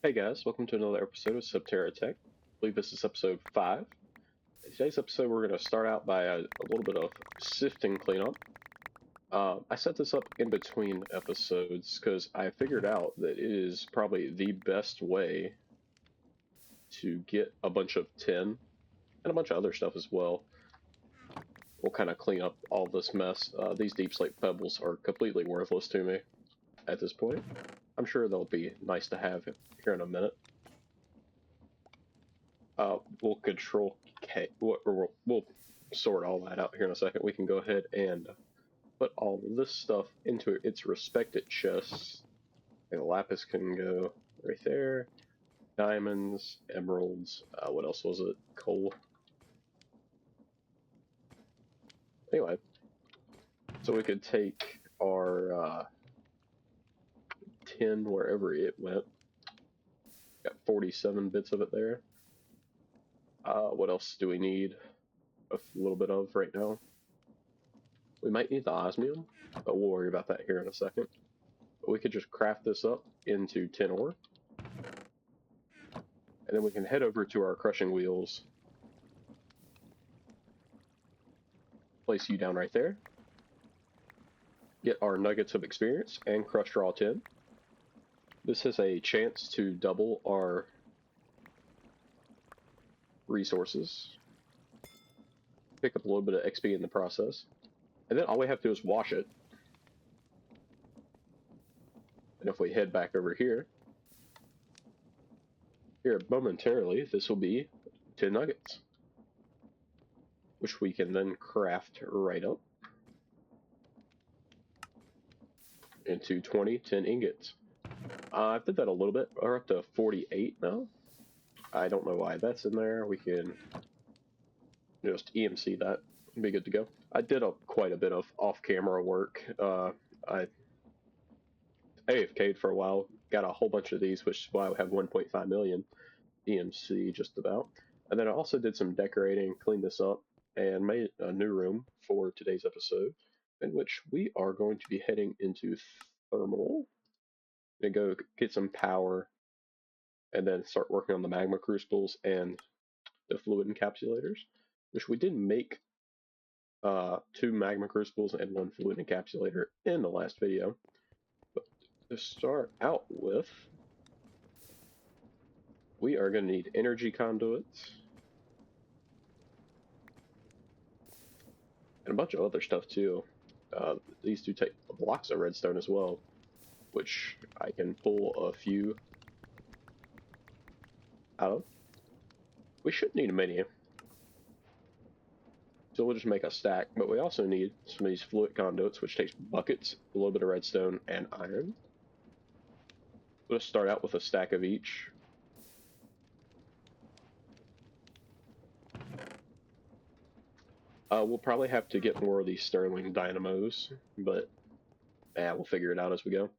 Hey guys, welcome to another episode of SUBterra Tech. I believe this is episode 5. In today's episode, we're going to start out by a little bit of sifting cleanup. I set this up in between episodes because I figured out that it is probably the best way to get a bunch of tin and a bunch of other stuff as well. We'll kind of clean up all this mess. These deep slate pebbles are completely worthless to me at this point. I'm sure they'll be nice to have here in a minute. We'll control K. We'll sort all that out here in a second. We can go ahead and put all this stuff into its respected chests. And lapis can go right there. Diamonds, emeralds. What else was it? Coal. Anyway, so we could take our tin wherever it went. Got 47 bits of it there. What else do we need a little bit of right now? We might need the osmium, but we'll worry about that here in a second. But we could just craft this up into tin ore. And then we can head over to our crushing wheels. Place you down right there. Get our nuggets of experience and crush raw tin. This has a chance to double our resources. Pick up a little bit of XP in the process. And then all we have to do is wash it. And if we head back over here momentarily, this will be 10 nuggets, which we can then craft right up into 20 10 ingots. I did that a little bit. We're up to 48 now. I don't know why that's in there. We can just EMC that and be good to go. I did quite a bit of off-camera work. I AFK'd for a while, got a whole bunch of these, which is why we have 1.5 million EMC just about. And then I also did some decorating, cleaned this up, and made a new room for today's episode, in which we are going to be heading into thermal. Gonna go get some power, and then start working on the magma crucibles and the fluid encapsulators, which we did make 2 magma crucibles and 1 fluid encapsulator in the last video. But to start out with, we are going to need energy conduits and a bunch of other stuff too. These do take blocks of redstone as well, which I can pull a few out of. We should need a mini, so we'll just make a stack, but we also need some of these fluid conduits, which takes buckets, a little bit of redstone, and iron. We'll just start out with a stack of each. We'll probably have to get more of these Sterling dynamos, but we'll figure it out as we go.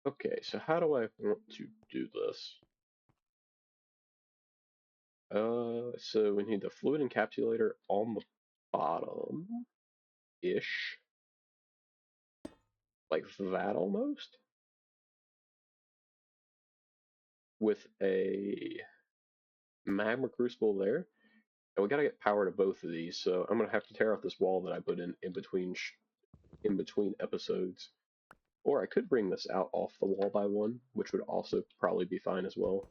Okay, so how do I want to do this? So we need the fluid encapsulator on the bottom-ish. Like that almost. With a magma crucible there. And we gotta get power to both of these, so I'm gonna have to tear off this wall that I put in between episodes. Or I could bring this out off the wall by one, which would also probably be fine as well.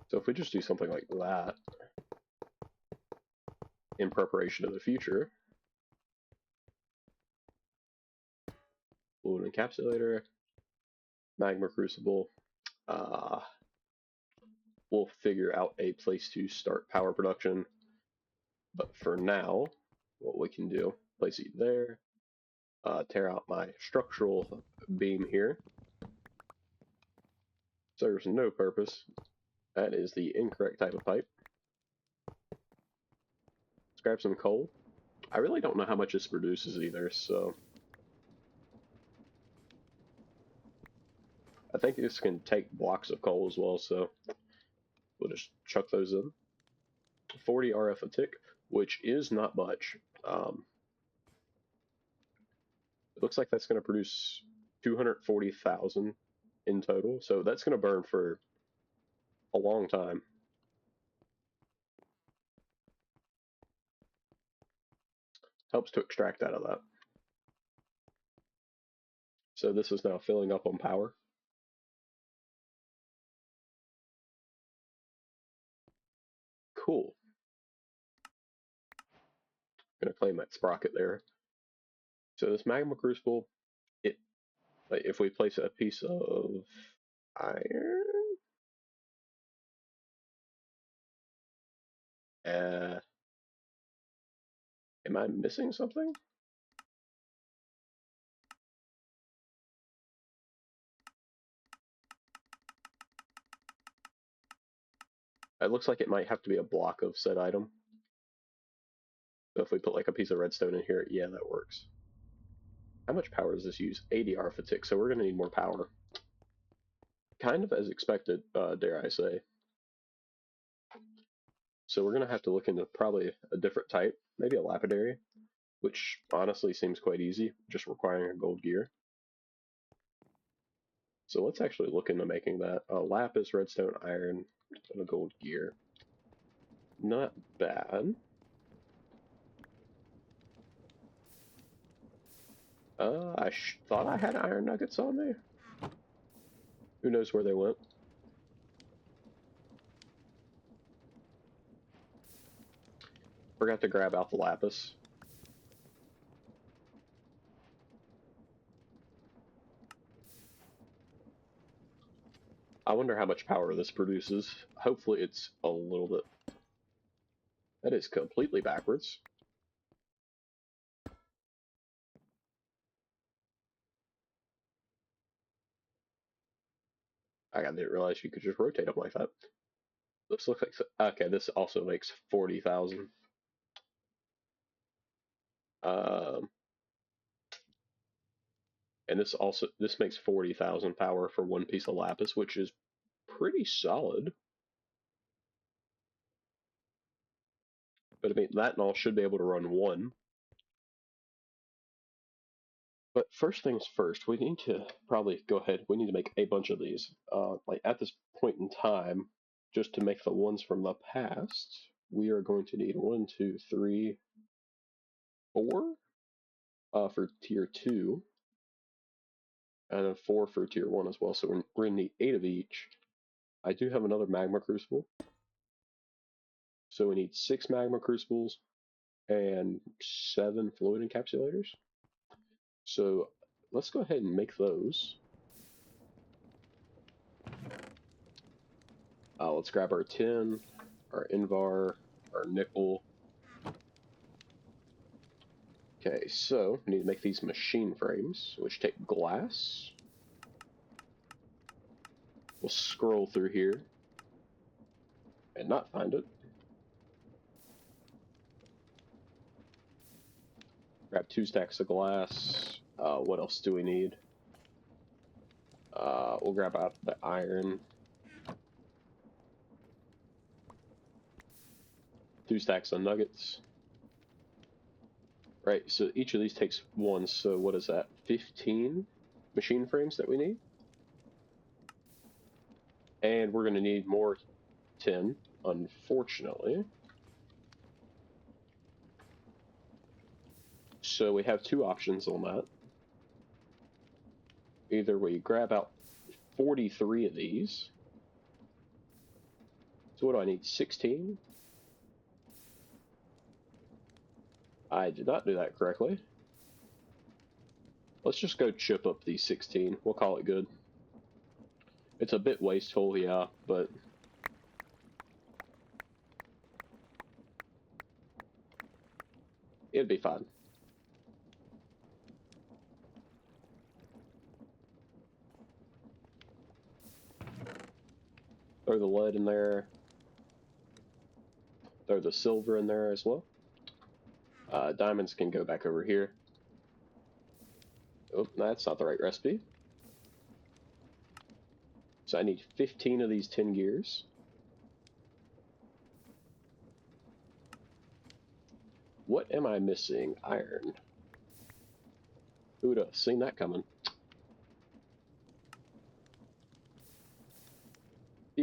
So if we just do something like that, in preparation of the future, fluid encapsulator, magma crucible, we'll figure out a place to start power production. But for now, what we can do, place it there, tear out my structural beam here. Serves no purpose. That is the incorrect type of pipe. Let's grab some coal. I really don't know how much this produces either, so I think this can take blocks of coal as well, so we'll just chuck those in. 40 RF a tick, which is not much. It looks like that's going to produce 240,000 in total. So that's going to burn for a long time. Helps to extract out of that. So this is now filling up on power. Cool. I'm gonna claim that sprocket there. So this magma crucible, if we place a piece of iron, am I missing something? It looks like it might have to be a block of said item. So if we put like a piece of redstone in here, yeah, that works. How much power does this use? 80 alpha tick, so we're gonna need more power. Kind of as expected, dare I say. So we're gonna have to look into probably a different type, maybe a lapidary, which honestly seems quite easy, just requiring a gold gear. So let's actually look into making that. Lapis, redstone, iron, and a gold gear. Not bad. I thought I had iron nuggets on me. Who knows where they went? Forgot to grab out the lapis. I wonder how much power this produces. Hopefully it's a little bit. That is completely backwards. I didn't realize you could just rotate them like that. This looks like, okay, this also makes 40,000. Um, and this makes 40,000 power for one piece of lapis, which is pretty solid. But I mean, that and all should be able to run one. But first things first, we need to probably go ahead. We need to make a bunch of these. Like at this point in time, just to make the ones from the past, we are going to need 1, 2, 3, 4 for tier 2, and then 4 for tier 1 as well. So we're going to need 8 of each. I do have another magma crucible. So we need 6 magma crucibles and 7 fluid encapsulators. So let's go ahead and make those. Let's grab our tin, our invar, our nickel. Okay, so we need to make these machine frames, which take glass. We'll scroll through here and not find it. Grab 2 stacks of glass. What else do we need? We'll grab out the iron. 2 stacks of nuggets. Right, so each of these takes 1, so what is that? 15 machine frames that we need? And we're going to need more tin, unfortunately. So we have 2 options on that. Either we grab out 43 of these. So what do I need? 16? I did not do that correctly. Let's just go chip up these 16. We'll call it good. It's a bit wasteful, yeah, but it'd be fine. Throw the lead in there. Throw the silver in there as well. Diamonds can go back over here. Oh, that's not the right recipe. So I need 15 of these tin gears. What am I missing? Iron. Who'd have seen that coming?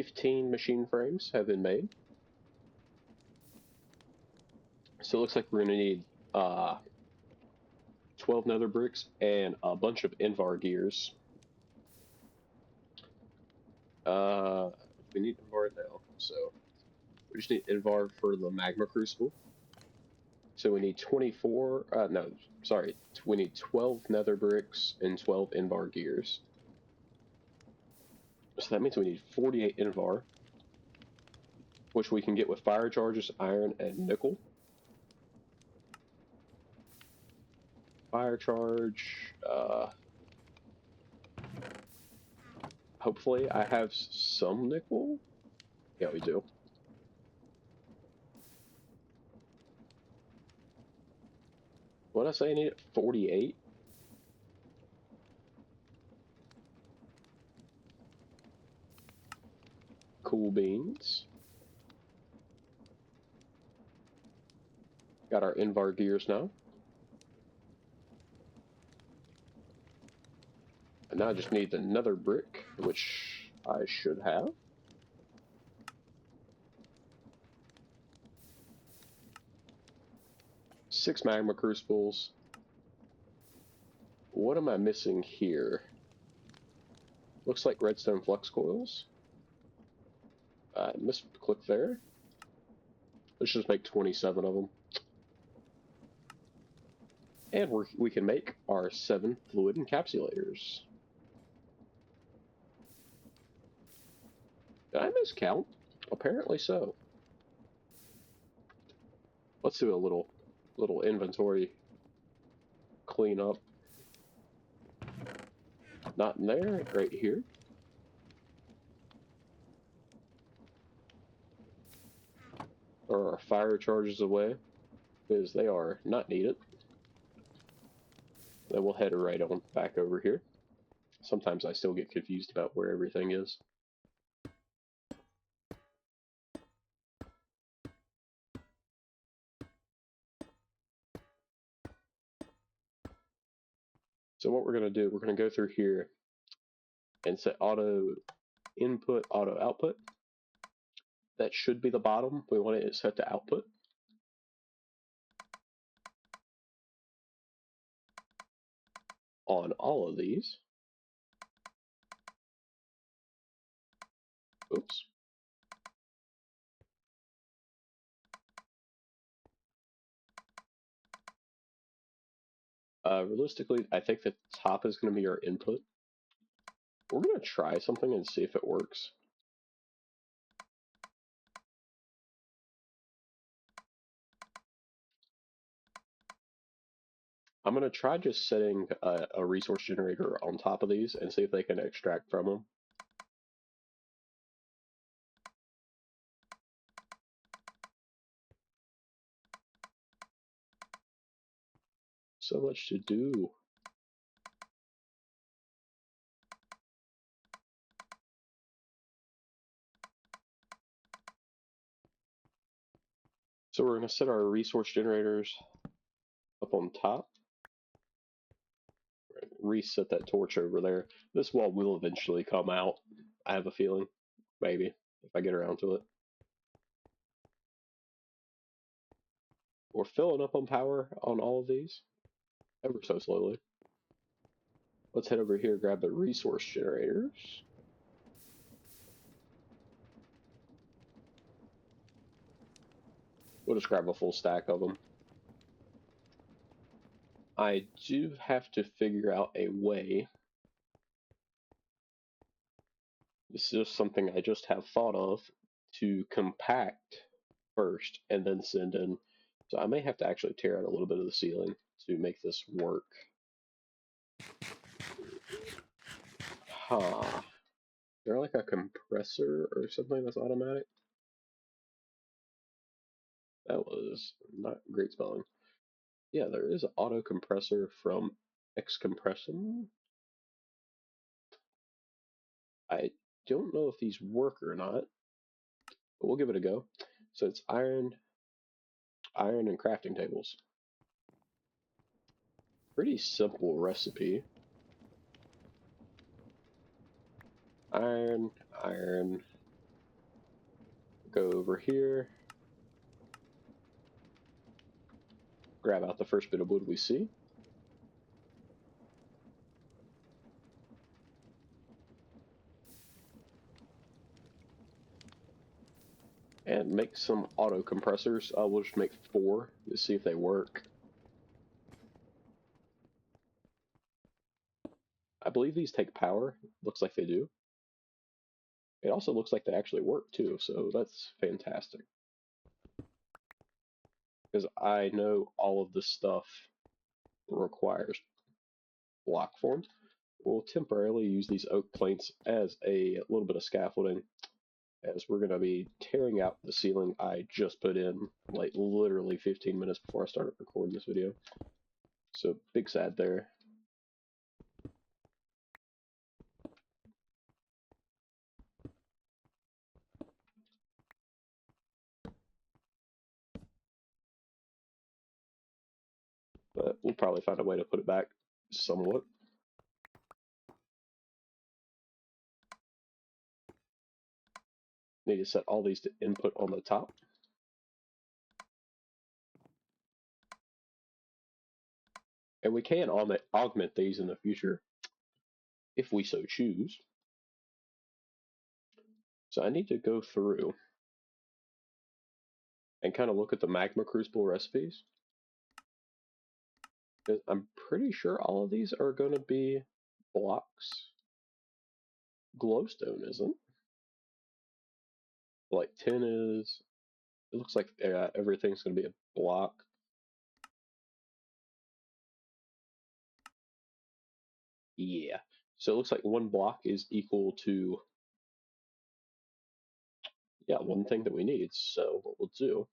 15 machine frames have been made. So it looks like we're going to need 12 nether bricks and a bunch of Invar gears. We need Invar now, so we just need Invar for the magma crucible. So we need 24, we need 12 nether bricks and 12 Invar gears. So that means we need 48 Invar, which we can get with fire charges, iron, and nickel. Fire charge, hopefully I have some nickel. Yeah, we do. What did I say I needed? 48? Cool beans. Got our Invar gears now. And now I just need another brick, which I should have. Six magma crucibles. What am I missing here? Looks like redstone flux coils. I misclicked there. Let's just make 27 of them. And we can make our 7 fluid encapsulators. Did I miscount? Apparently so. Let's do a little inventory cleanup. Not in there, right here. Or our fire charges away, because they are not needed. Then we'll head right on back over here. Sometimes I still get confused about where everything is. So what we're going to do, we're going to go through here and set auto input, auto output. That should be the bottom. We want it set to output. On all of these. Oops. Realistically, I think the top is going to be our input. We're going to try something and see if it works. I'm going to try just setting a resource generator on top of these and see if they can extract from them. So much to do. So we're going to set our resource generators up on top. Reset that torch over there. This wall will eventually come out. I have a feeling. Maybe. If I get around to it. We're filling up on power on all of these. Ever so slowly. Let's head over here, grab the resource generators. We'll just grab a full stack of them. I do have to figure out a way. This is just something I just have thought of to compact first and then send in. So I may have to actually tear out a little bit of the ceiling to make this work. Huh. Is there like a compressor or something that's automatic? That was not great spelling. Yeah, there is an auto compressor from X-Compression. I don't know if these work or not, but we'll give it a go. So it's iron and crafting tables. Pretty simple recipe. Iron, Go over here. Grab out the first bit of wood we see. And make some auto compressors. We'll just make 4 to see if they work. I believe these take power. Looks like they do. It also looks like they actually work too, so that's fantastic. Because I know all of this stuff requires block forms. We'll temporarily use these oak planks as a little bit of scaffolding, as we're going to be tearing out the ceiling I just put in, like literally 15 minutes before I started recording this video. So big sad there. But we'll probably find a way to put it back somewhat. Need to set all these to input on the top. And we can augment these in the future if we so choose. So I need to go through and kind of look at the magma crucible recipes. I'm pretty sure all of these are going to be blocks. Glowstone isn't. Like tin is. It looks like everything's going to be a block. Yeah. So it looks like 1 block is equal to, yeah, 1 thing that we need. So what we'll do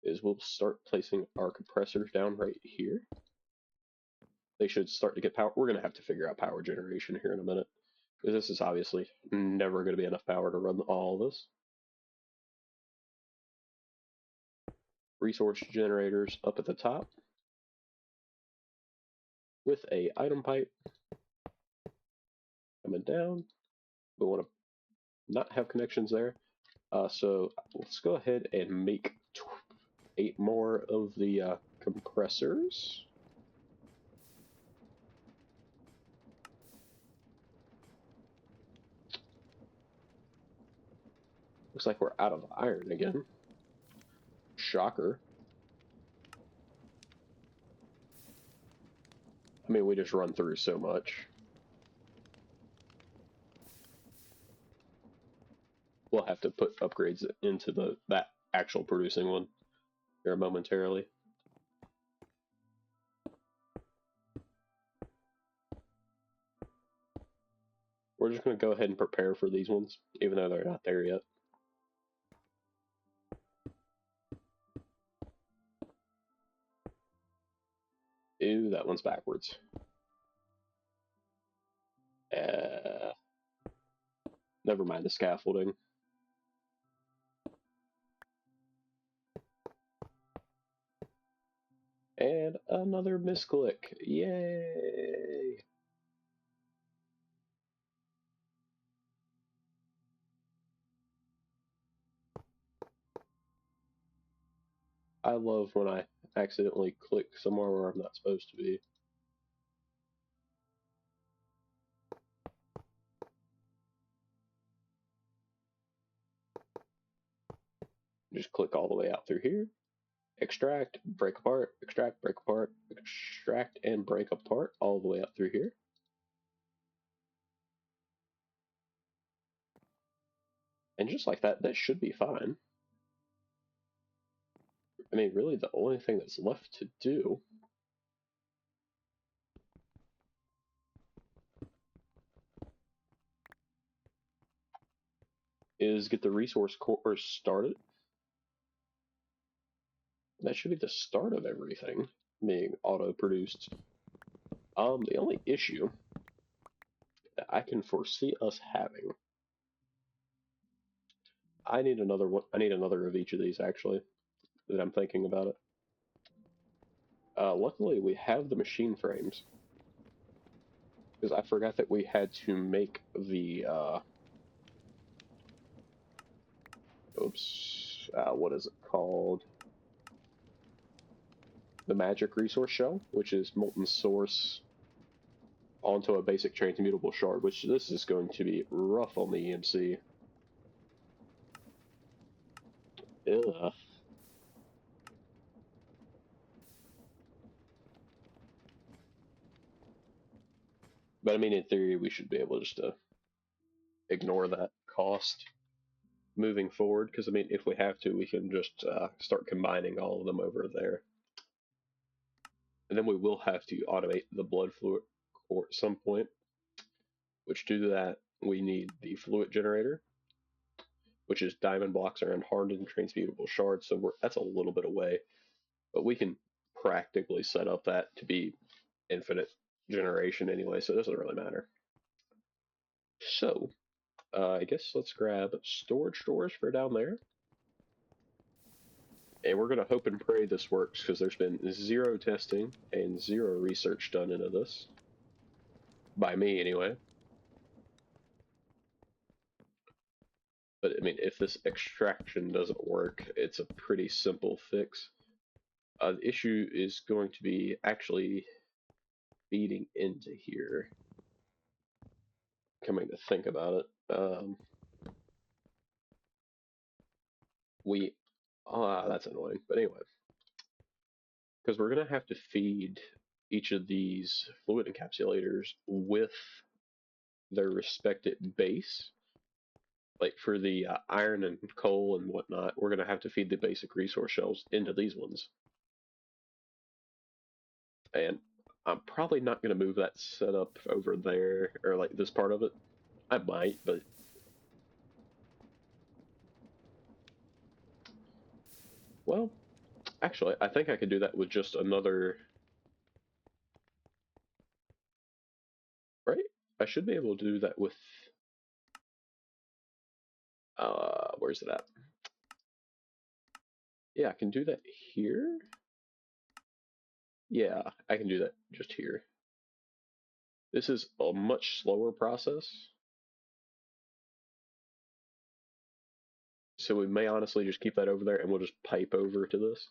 is we'll start placing our compressors down right here. They should start to get power. We're going to have to figure out power generation here in a minute, because this is obviously never going to be enough power to run all of this. Resource generators up at the top with a item pipe coming down. We want to not have connections there. So let's go ahead and make 8 more of the compressors. Looks like we're out of iron again. Shocker. I mean, we just run through so much. We'll have to put upgrades into that actual producing one here momentarily. We're just going to go ahead and prepare for these ones, even though they're not there yet. Ew, that one's backwards. Never mind the scaffolding. And another misclick. Yay! I love when I accidentally click somewhere where I'm not supposed to be. Just click all the way out through here. Extract, break apart, extract, break apart, extract, and break apart all the way up through here. And just like that, that should be fine. I mean, really, the only thing that's left to do is get the resource course started. That should be the start of everything being auto-produced. The only issue that I can foresee us having, I need another one. I need another of each of these, actually, that I'm thinking about it. Luckily, we have the machine frames, because I forgot that we had to make the oops, what is it called? The magic resource shell, which is molten source onto a basic transmutable shard, which this is going to be rough on the EMC. Ugh. But I mean, in theory, we should be able just to ignore that cost moving forward, because I mean, if we have to, we can just start combining all of them over there. And then we will have to automate the blood fluid core at some point, which to do that, we need the fluid generator, which is diamond blocks around hardened transmutable shards. So that's a little bit away, but we can practically set up that to be infinite generation anyway, so it doesn't really matter. So I guess let's grab storage doors for down there. And we're going to hope and pray this works, because there's been 0 testing and 0 research done into this. By me, anyway. But, I mean, if this extraction doesn't work, it's a pretty simple fix. The issue is going to be actually feeding into here. Coming to think about it. That's annoying. But anyway. Because we're going to have to feed each of these fluid encapsulators with their respective base. Like for the iron and coal and whatnot, we're going to have to feed the basic resource shells into these ones. And I'm probably not going to move that setup over there, or like this part of it. I might, but well, actually, I think I could do that with just another. Right? I should be able to do that with. Where's it at? Yeah, I can do that here. Yeah, I can do that just here. This is a much slower process. So we may honestly just keep that over there and we'll just pipe over to this.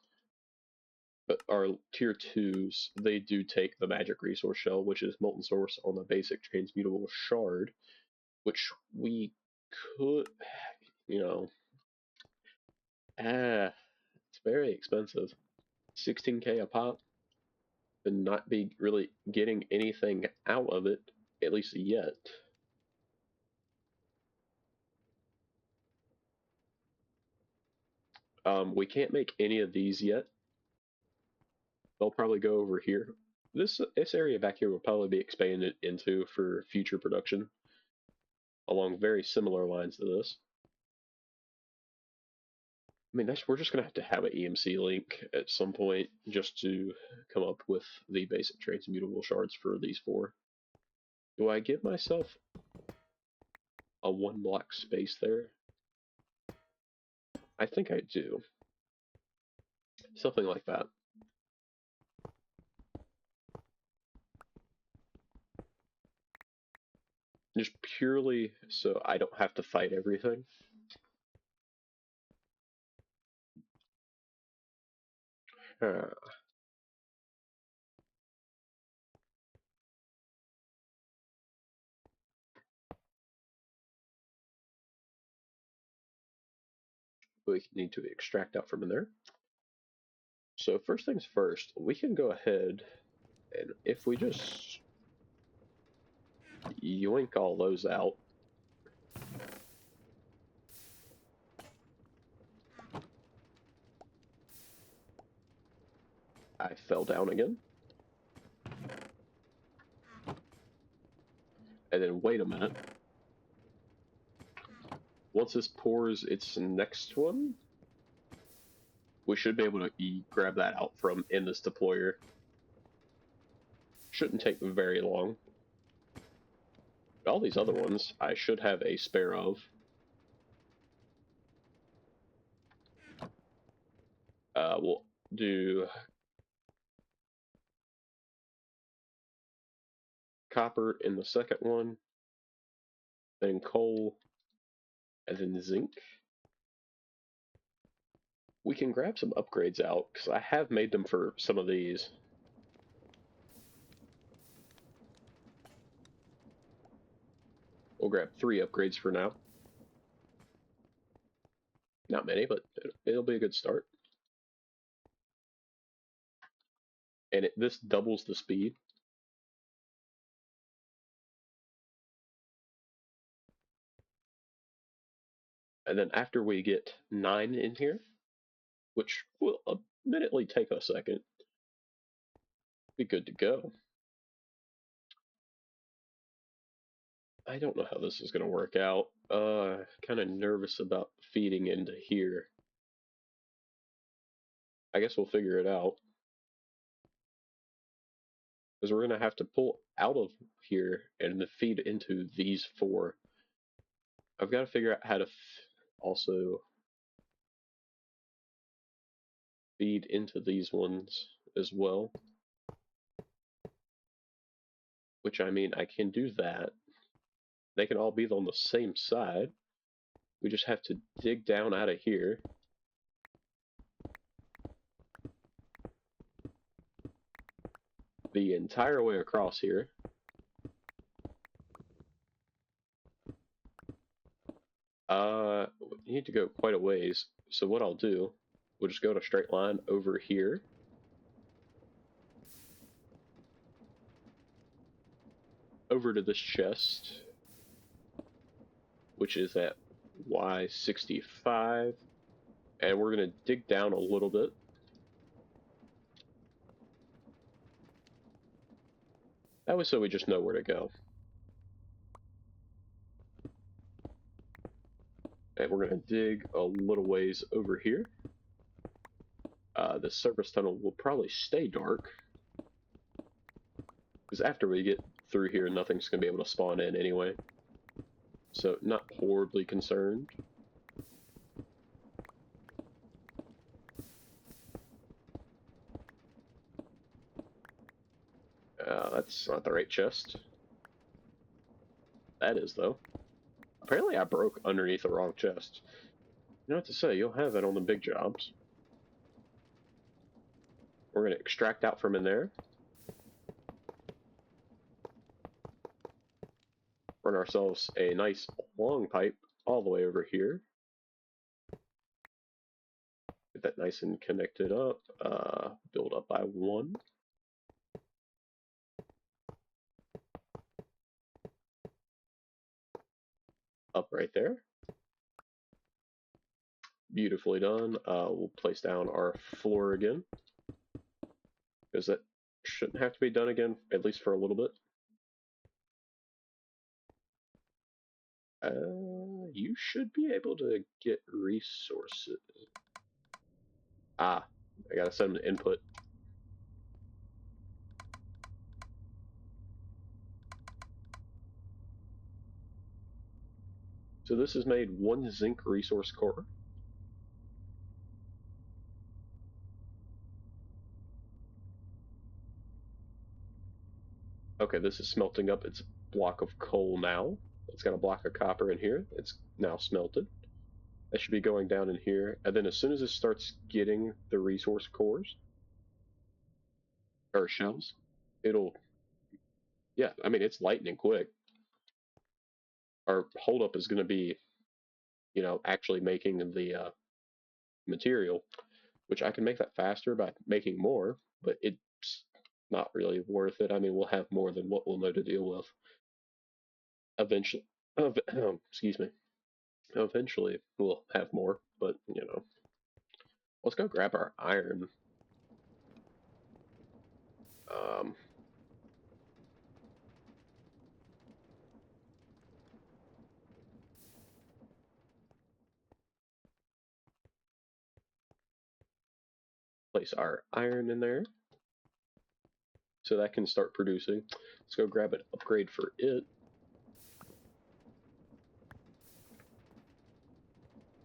But our tier 2s, they do take the magic resource shell, which is molten source on the basic transmutable shard, which we could, you know, it's very expensive. 16k a pop, and not be really getting anything out of it, at least yet. We can't make any of these yet. They'll probably go over here. This area back here will probably be expanded into for future production along very similar lines to this. I mean, we're just going to have an EMC link at some point just to come up with the basic transmutable shards for these 4. Do I give myself a 1 block space there? I think I do. Something like that. Just purely so I don't have to fight everything. We need to extract out from in there. So first things first, we can go ahead and if we just yoink all those out, I fell down again. And then wait a minute. Once this pours its next one, we should be able to grab that out from in this deployer. Shouldn't take very long. All these other ones, I should have a spare of. We'll do copper in the second one, then coal, and then zinc. We can grab some upgrades out, because I have made them for some of these. We'll grab 3 upgrades for now. Not many, but it'll be a good start. And this doubles the speed. And then after we get 9 in here, which will admittedly take a second, be good to go. I don't know how this is going to work out. Kind of nervous about feeding into here. I guess we'll figure it out. Because we're going to have to pull out of here and feed into these 4. I've got to figure out how to also feed into these ones as well. Which, I mean, I can do that. They can all be on the same side. We just have to dig down out of here. The entire way across here. We need to go quite a ways. So what I'll do, we'll just go to a straight line over here. Over to this chest, which is at Y65. And we're going to dig down a little bit. That way so we just know where to go. And we're going to dig a little ways over here. The surface tunnel will probably stay dark. Because after we get through here, nothing's going to be able to spawn in anyway. So, not horribly concerned. That's not the right chest. That is, though. Apparently I broke underneath the wrong chest. You know what to say, you'll have that on the big jobs. We're going to extract out from in there. Run ourselves a nice long pipe all the way over here. Get that nice and connected up. Build up by 1. Up right there. Beautifully done. We'll place down our floor again. Because that shouldn't have to be done again, at least for a little bit. You should be able to get resources. I gotta send them to input. So this has made 1 zinc resource core. Okay, this is smelting up its block of coal now. It's got a block of copper in here. It's now smelted. That should be going down in here. And then as soon as it starts getting the resource cores, or shells, it'll, yeah, I mean, it's lightning quick. Our holdup is going to be, you know, actually making the material, which I can make that faster by making more, but it's not really worth it. I mean, we'll have more than what we'll know to deal with eventually. Excuse me. Eventually, we'll have more, but, you know. Let's go grab our iron. Place our iron in there. So that can start producing. Let's go grab an upgrade for it.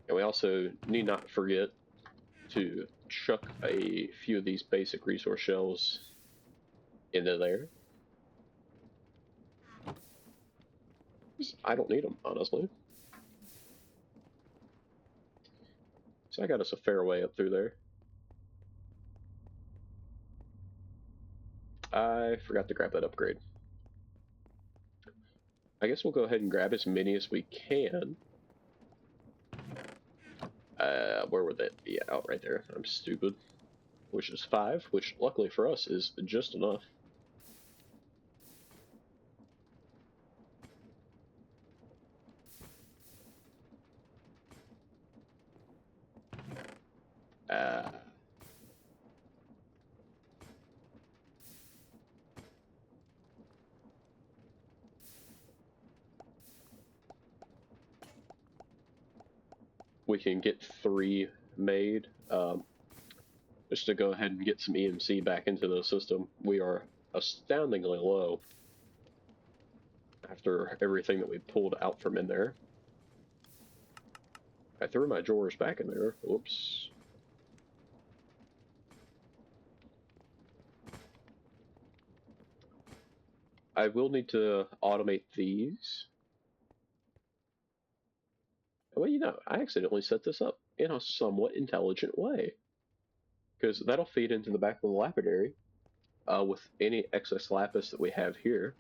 And we also need not forget to chuck a few of these basic resource shells into there. I don't need them, honestly. So I got us a fair way up through there. I forgot to grab that upgrade. I guess we'll go ahead and grab as many as we can. Where would that be? Out right there. I'm stupid. Which is 5, which luckily for us is just enough. Uh, we can get 3 made. Just to go ahead and get some EMC back into the system. We are astoundingly low after everything that we pulled out from in there. I threw my drawers back in there. Whoops. I will need to automate these. Well, you know, I accidentally set this up in a somewhat intelligent way. Because that'll feed into the back of the lapidary with any excess lapis that we have here.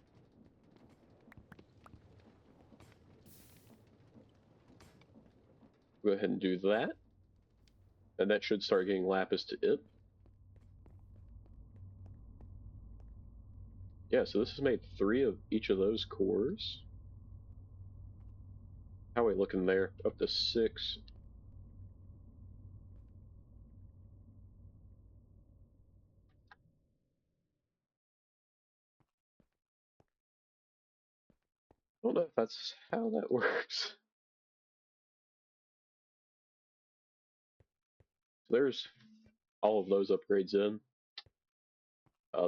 Go ahead and do that. And that should start getting lapis to it. Yeah, so this has made 3 of each of those cores. How are we looking there? Up to 6. I don't know if that's how that works. So there's all of those upgrades in.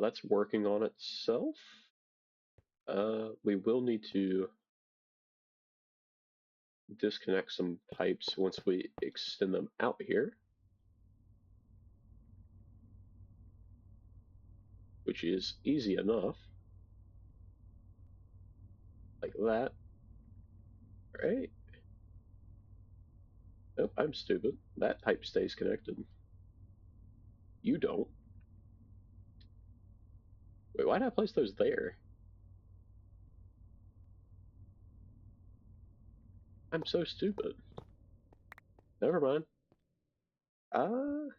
That's working on itself. We will need to disconnect some pipes once we extend them out here, which is easy enough. Like that. Right? Nope, I'm stupid. That pipe stays connected. You don't. Wait, why did I place those there? I'm so stupid. Never mind. Uh,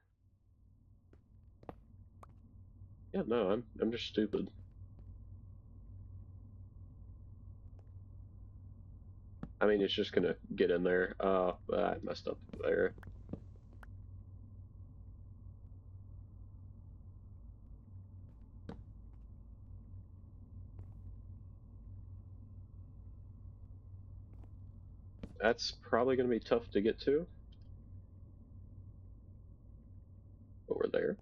yeah, no, I'm just stupid. I mean, it's just gonna get in there. I messed up there. That's probably gonna be tough to get to. Over there.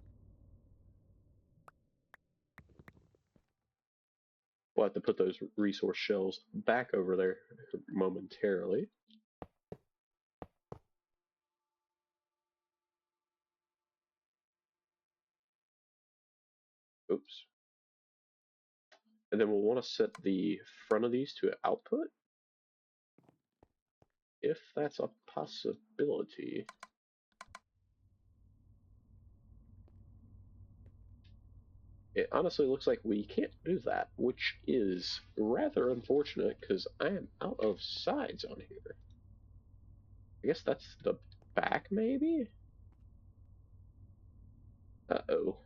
We'll have to put those resource shells back over there momentarily. Oops. And then we'll want to set the front of these to output, if that's a possibility. It honestly looks like we can't do that, which is rather unfortunate because I am out of sides on here. I guess that's the back, maybe? Uh-oh.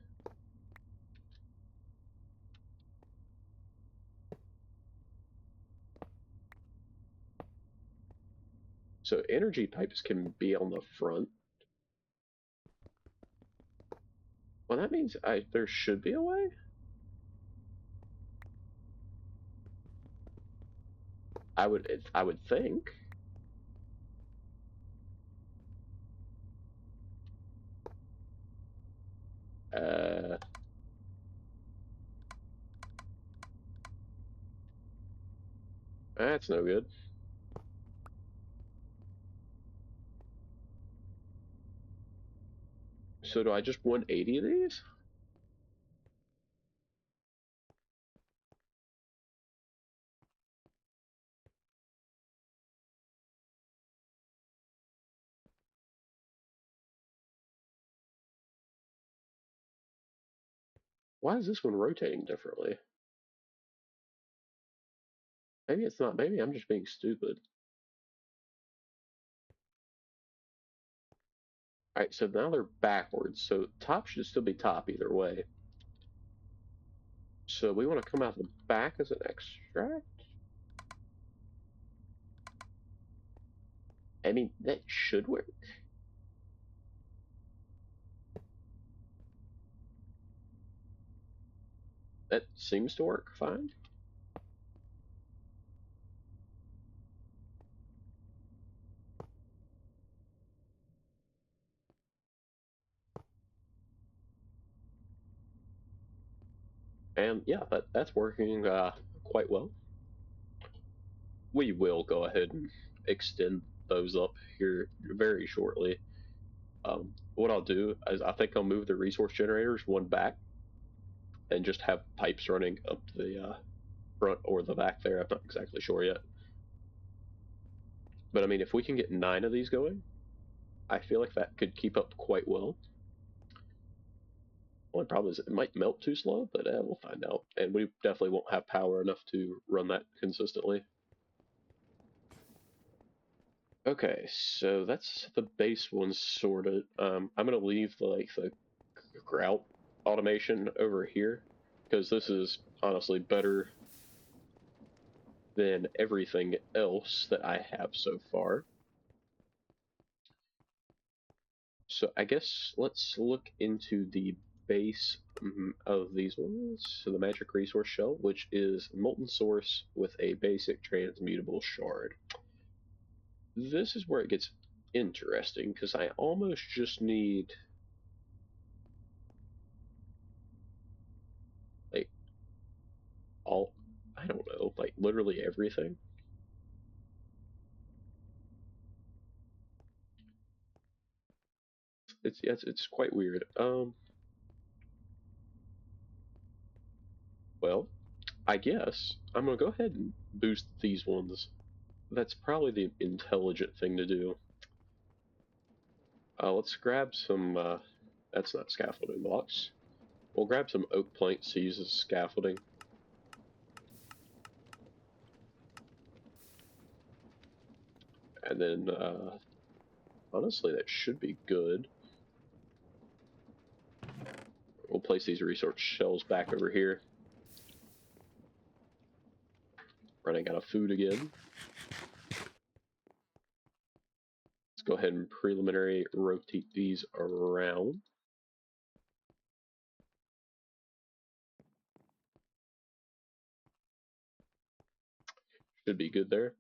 So energy pipes can be on the front. Well, that means there should be a way? I would think. Uh, that's no good. So do I just 180 of these? Why is this one rotating differently? Maybe it's not. Maybe I'm just being stupid. Alright, so now they're backwards. So top should still be top either way. So we want to come out the back as an extract? I mean, that should work. That seems to work fine. And yeah, that's working quite well. We will go ahead and extend those up here very shortly. What I'll do is I think I'll move the resource generators one back and just have pipes running up the front or the back there. I'm not exactly sure yet. But I mean, if we can get 9 of these going, I feel like that could keep up quite well. One problem is it might melt too slow, but we'll find out. And we definitely won't have power enough to run that consistently. Okay, so that's the base one sorted. I'm gonna leave the grout automation over here because this is honestly better than everything else that I have so far. So I guess let's look into the base of these ones. So the magic resource shell, which is molten source with a basic transmutable shard. This is where it gets interesting because I almost just need like all, I don't know, like literally everything. It's quite weird. Well, I guess I'm gonna go ahead and boost these ones. That's probably the intelligent thing to do. Let's grab some. That's not scaffolding blocks. We'll grab some oak planks to use as scaffolding. And then, honestly, that should be good. We'll place these resource shells back over here. Running out of food again. Let's go ahead and preliminary rotate these around. Should be good there.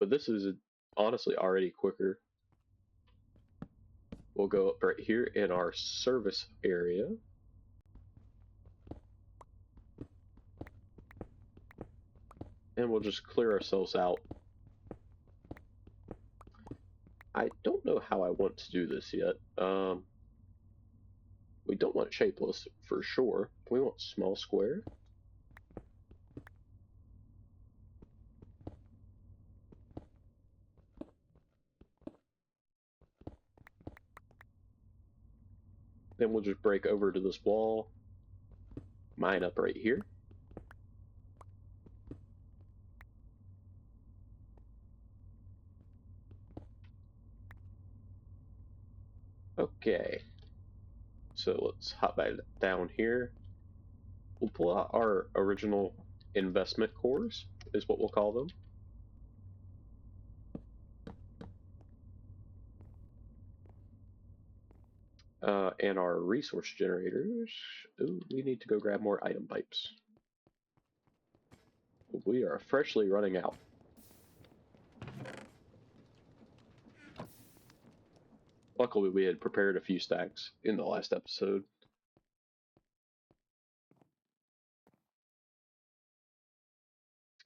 But this is honestly already quicker. We'll go up right here in our service area. And we'll just clear ourselves out. I don't know how I want to do this yet. We don't want shapeless for sure. We want small square. Then we'll just break over to this wall. Mine up right here. Okay. So let's hop back down here. We'll pull out our original investment cores, is what we'll call them. And our resource generators. Ooh, we need to go grab more item pipes. We are freshly running out. Luckily, we had prepared a few stacks in the last episode.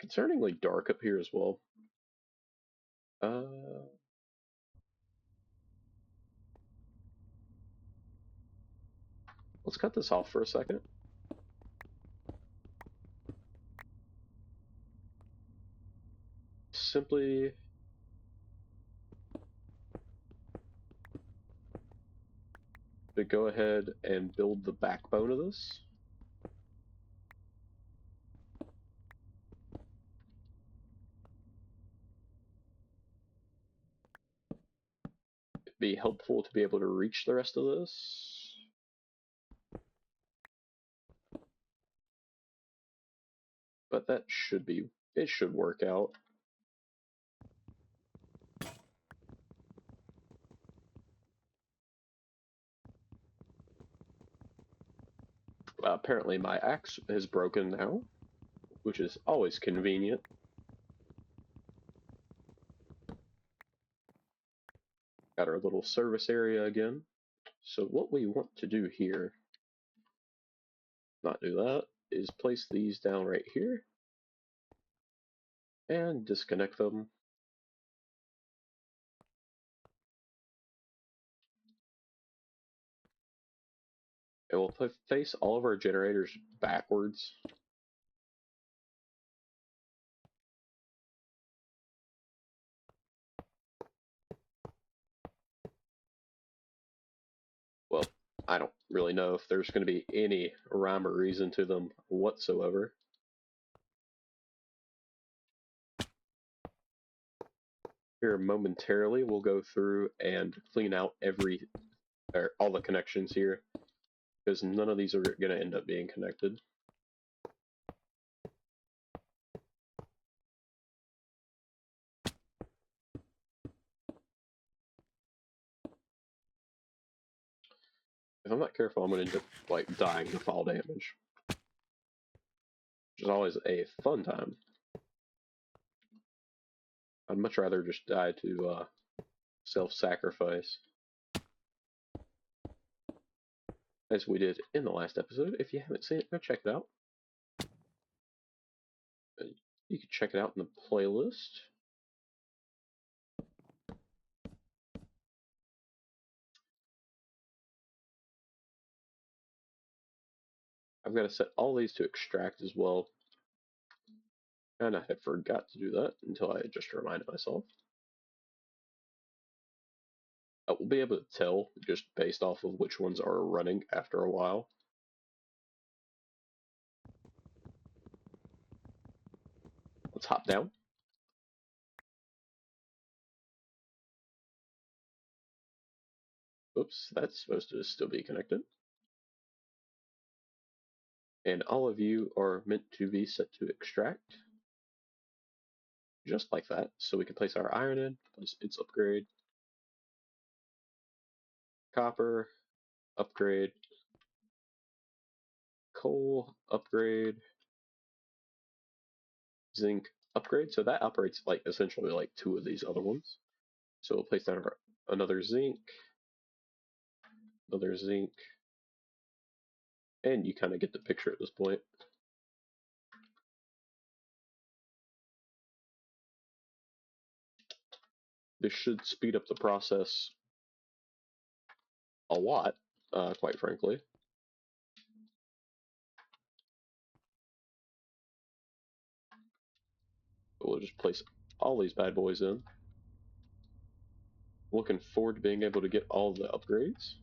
It's concerningly dark up here as well. Let's cut this off for a second. Simply go ahead and build the backbone of this. It'd be helpful to be able to reach the rest of this. But that should be, it should work out. Apparently my axe is broken now, which is always convenient. Got our little service area again. So what we want to do here, not do that, is place these down right here and disconnect them. And we'll face all of our generators backwards. Well, I don't really know if there's going to be any rhyme or reason to them whatsoever. Here momentarily, we'll go through and clean out all the connections here, because none of these are going to end up being connected. If I'm not careful, I'm going to end up like dying to fall damage, which is always a fun time. I'd much rather just die to self-sacrifice, as we did in the last episode. If you haven't seen it, go check it out. You can check it out in the playlist. I've got to set all these to extract as well. And I had forgot to do that until I just reminded myself. We'll be able to tell just based off of which ones are running after a while. Let's hop down. Oops, that's supposed to still be connected. And all of you are meant to be set to extract. Just like that. So we can place our iron in, place its upgrade. Copper, upgrade. Coal, upgrade. Zinc, upgrade. So that operates like essentially like two of these other ones. So we'll place down another zinc, and you kind of get the picture at this point. This should speed up the process a lot, quite frankly. We'll just place all these bad boys in. Looking forward to being able to get all the upgrades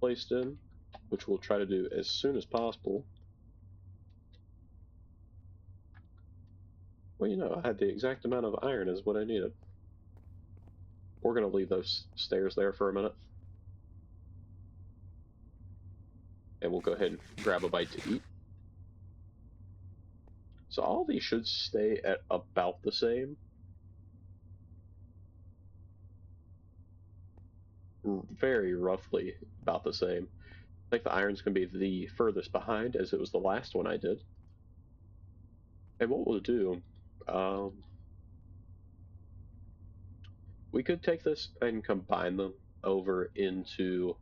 placed in, which we'll try to do as soon as possible. Well, you know, I had the exact amount of iron as what I needed. We're going to leave those stairs there for a minute. And we'll go ahead and grab a bite to eat. So all these should stay at about the same. Very roughly about the same. I think the iron's going to be the furthest behind, as it was the last one I did. And what we'll do, we could take this and combine them over into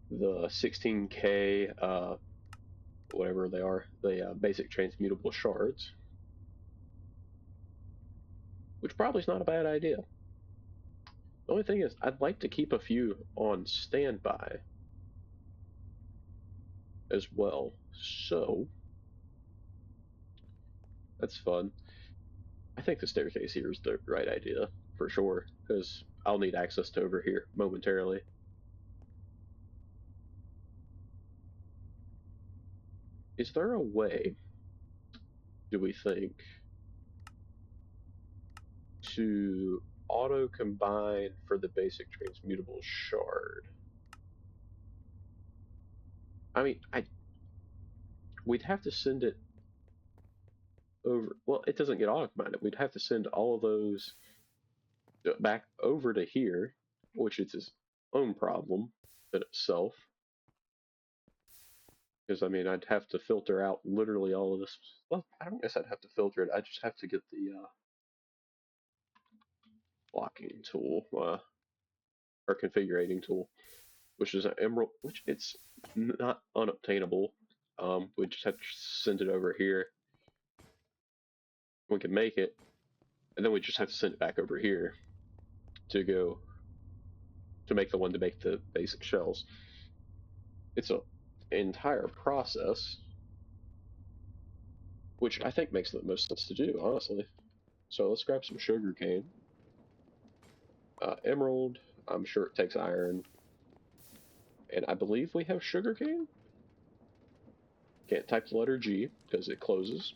the 16K, whatever they are, the basic transmutable shards, which probably is not a bad idea. The only thing is, I'd like to keep a few on standby as well, so that's fun. I think the staircase here is the right idea. for sure, because I'll need access to over here momentarily. Is there a way, do we think, to auto combine for the basic transmutable shard? I mean, we'd have to send it over. Well, it doesn't get auto combined. We'd have to send all of those back over to here, which is its own problem in itself. Because I mean, I'd have to filter out literally all of this. Well, I don't guess I'd have to filter it. I just have to get the blocking tool or configuring tool, which is an emerald, which it's not unobtainable. We just have to send it over here. We can make it, and then we just have to send it back over here to go to make the one to make the basic shells. It's an entire process, which I think makes the most sense to do, honestly. So let's grab some sugarcane. Emerald, I'm sure it takes iron. And I believe we have sugarcane? Can't type the letter G because it closes.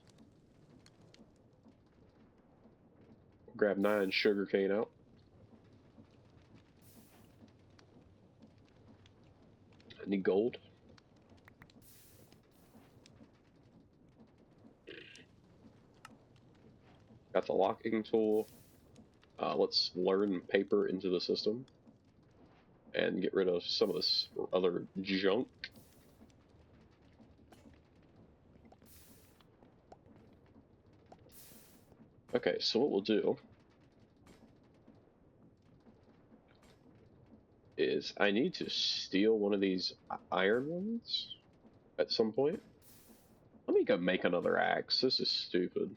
Grab 9 sugarcane out. I need gold. Got the locking tool. Let's learn paper into the system and get rid of some of this other junk. Okay, so what we'll do is I need to steal one of these iron ones at some point. Let me go make another axe. This is stupid.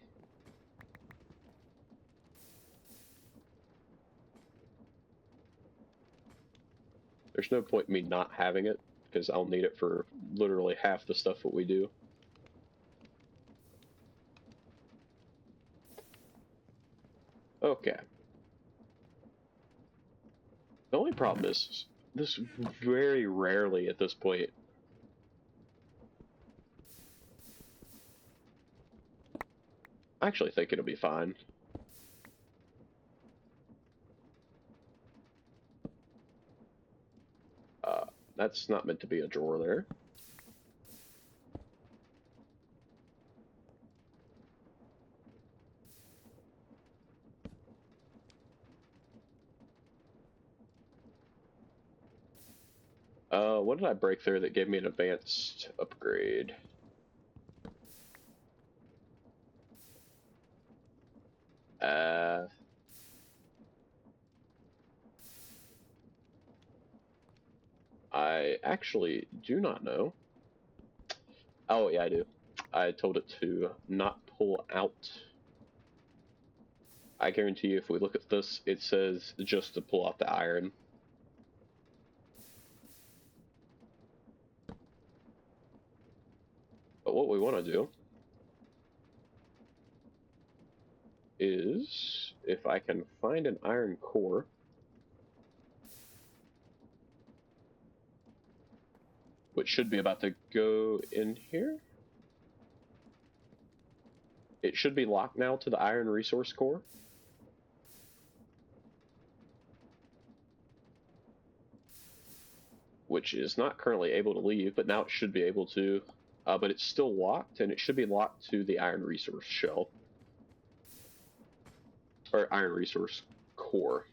There's no point in me not having it, because I'll need it for literally half the stuff that we do. Okay. The only problem is, this very rarely at this point. I actually think it'll be fine. That's not meant to be a drawer there. What did I break there that gave me an advanced upgrade? I actually do not know. Oh, yeah, I do. I told it to not pull out. I guarantee you, if we look at this, it says just to pull out the iron. But what we want to do is, if I can find an iron core, which should be about to go in here. It should be locked now to the iron resource core. Which is not currently able to leave, but now it should be able to. But it's still locked, and it should be locked to the iron resource shell. Or iron resource core.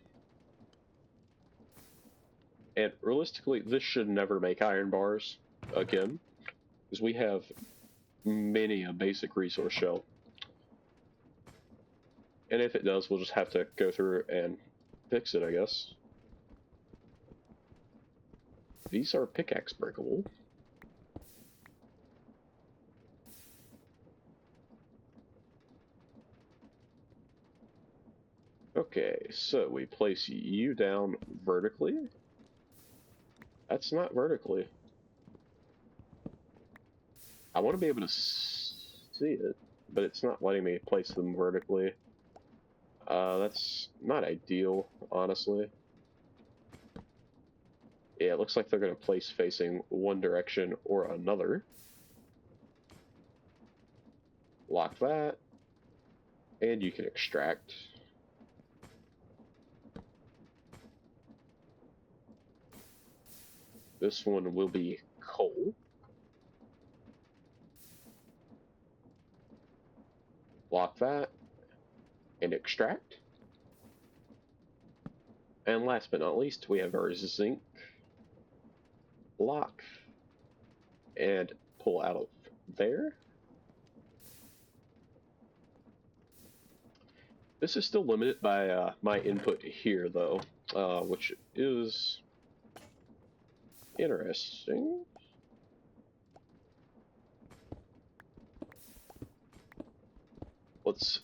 And realistically, this should never make iron bars again, because we have many a basic resource shell. And if it does, we'll just have to go through and fix it, I guess. These are pickaxe breakable. Okay, so we place you down vertically. That's not vertically. I want to be able to see it, but it's not letting me place them vertically. That's not ideal, honestly. Yeah, it looks like they're going to place facing one direction or another. Lock that, and you can extract. This one will be coal. Lock that, and extract. And last but not least, we have our zinc. Lock, and pull out of there. This is still limited by my input here, though, which is interesting. Let's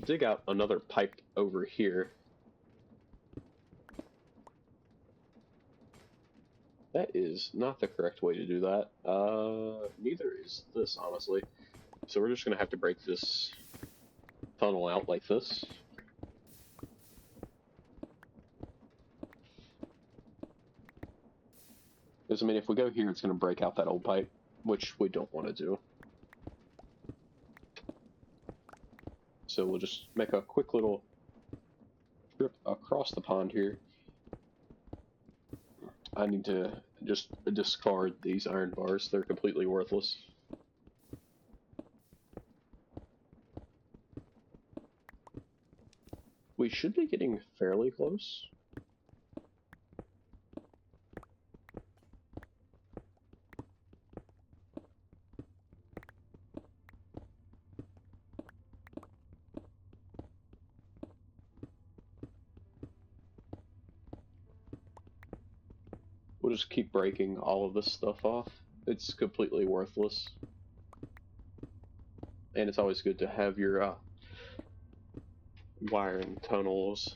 dig out another pipe over here. That is not the correct way to do that. Neither is this, honestly. So we're just going to have to break this tunnel out like this. Because, I mean, if we go here, it's going to break out that old pipe, which we don't want to do. So we'll just make a quick little trip across the pond here. I need to just discard these iron bars. They're completely worthless. We should be getting fairly close. We'll just keep breaking all of this stuff off. It's completely worthless. And it's always good to have your wiring tunnels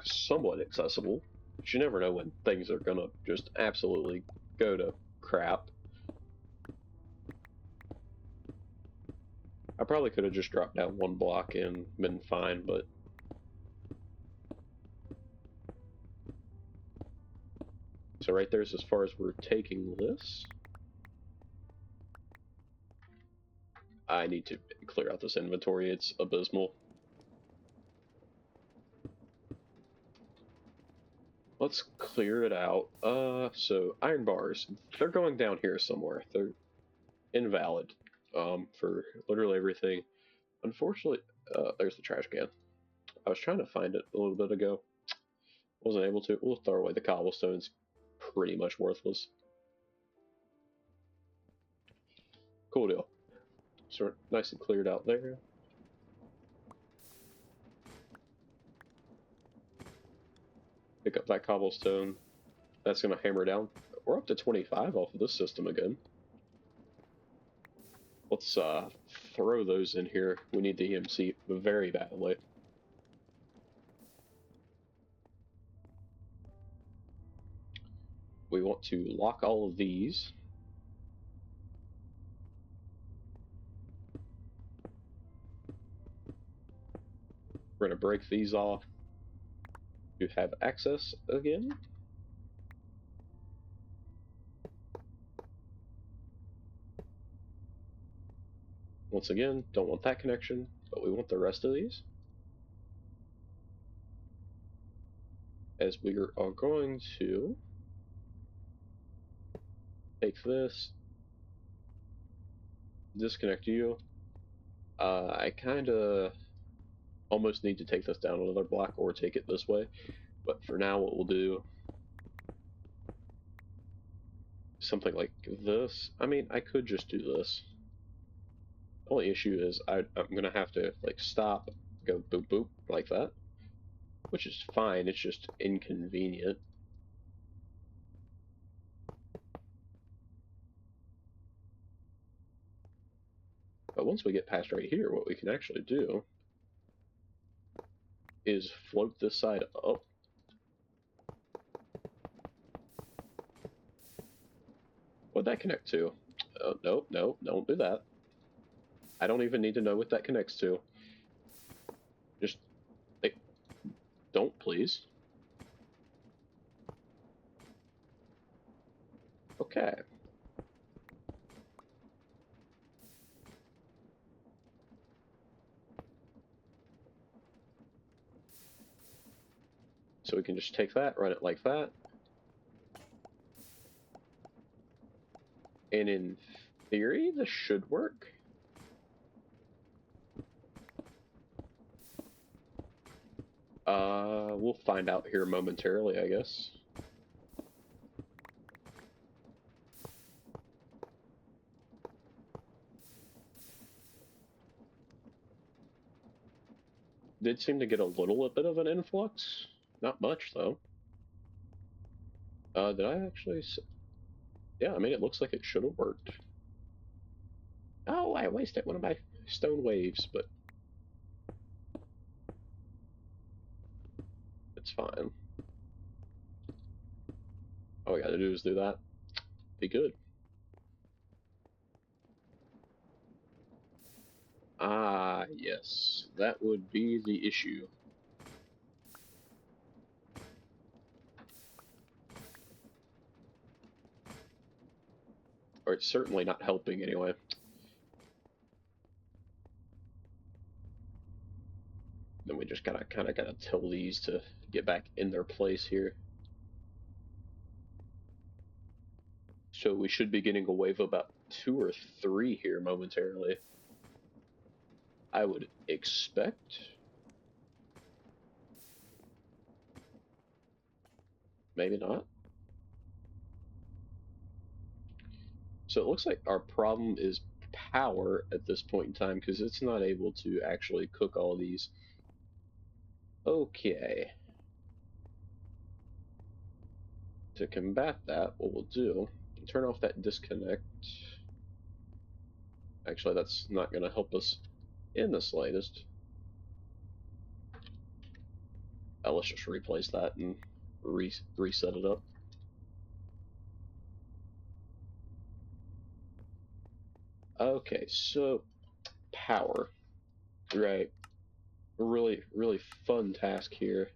somewhat accessible. But you never know when things are gonna just absolutely go to crap. I probably could have just dropped down one block and been fine, but so right there's as far as we're taking this. I need to clear out this inventory, it's abysmal. Let's clear it out. So iron bars, they're going down here somewhere. They're invalid for literally everything. Unfortunately, there's the trash can. I was trying to find it a little bit ago. Wasn't able to. We'll throw away the cobblestones. Pretty much worthless. Cool deal. So nice and cleared out there. Pick up that cobblestone. That's going to hammer down. We're up to 25 off of this system again. Let's throw those in here. We need the EMC very badly. We want to lock all of these. We're going to break these off to have access again. Once again, don't want that connection, but we want the rest of these. As we are going to take this, disconnect you. I kind of almost need to take this down another block or take it this way, but for now what we'll do, something like this. I mean, I could just do this. The only issue is I'm going to have to like stop, go boop boop like that, which is fine, it's just inconvenient. But once we get past right here, what we can actually do is float this side up. What'd that connect to? Nope, nope, don't do that. I don't even need to know what that connects to. Just Don't, please. Okay. So we can just take that, run it like that. And in theory, this should work. We'll find out here momentarily, I guess. Did seem to get a little bit of an influx. Not much, though. Did I actually... Yeah, I mean, it looks like it should have worked. Oh, I wasted one of my stone waves, but it's fine. All we gotta do is do that. Be good. Ah, yes. That would be the issue. Or it's certainly not helping anyway. Then we just kind of gotta tell these to get back in their place here. So we should be getting a wave of about 2 or 3 here momentarily. I would expect. Maybe not. So it looks like our problem is power at this point in time because it's not able to actually cook all these. Okay. To combat that, what we'll do, turn off that disconnect. Actually, that's not going to help us in the slightest. Let's just replace that and reset it up. Okay, so power. Right. Really, really fun task here.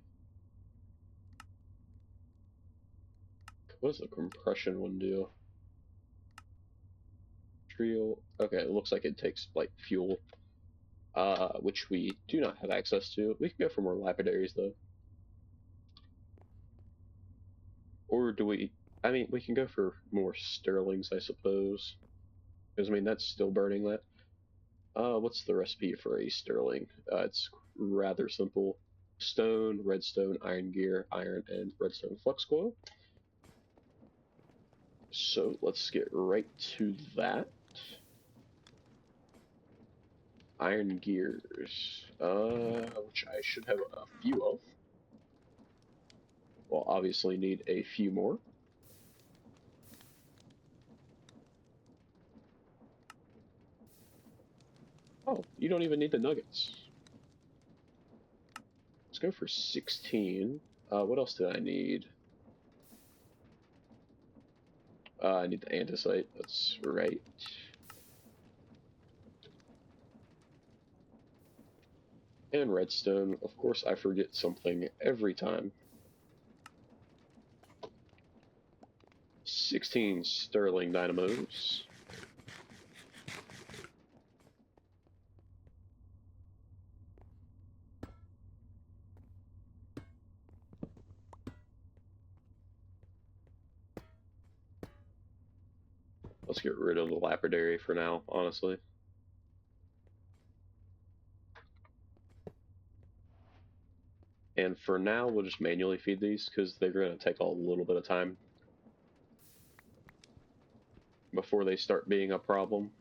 What does the compression one do? Trio. Okay, it looks like it takes like fuel, which we do not have access to. We can go for more lapidaries though. Or do we? I mean, we can go for more sterlings, I suppose. Because, I mean, that's still burning that. What's the recipe for a sterling? It's rather simple. Stone, redstone, iron gear, iron, and redstone flux coil. So let's get right to that. Iron gears, which I should have a few of. We'll obviously need a few more. Oh, you don't even need the nuggets. Let's go for 16. What else did I need? I need the andesite. That's right. And redstone. Of course, I forget something every time. 16 sterling dynamos. Let's get rid of the lapidary for now, honestly. And for now, we'll just manually feed these because they're going to take a little bit of time before they start being a problem.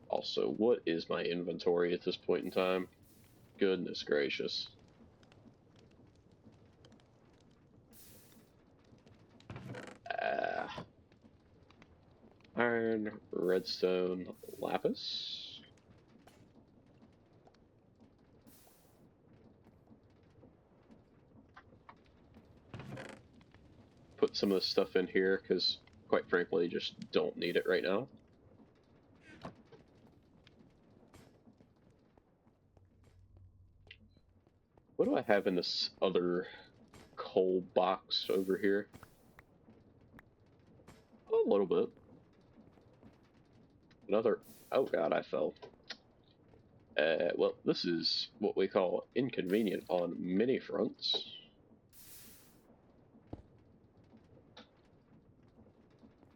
Also, what is my inventory at this point in time? Goodness gracious. Iron, redstone, lapis. Put some of this stuff in here because, quite frankly, just don't need it right now. What do I have in this other coal box over here? A little bit. Another. Oh god, I fell. Well, this is what we call inconvenient on many fronts.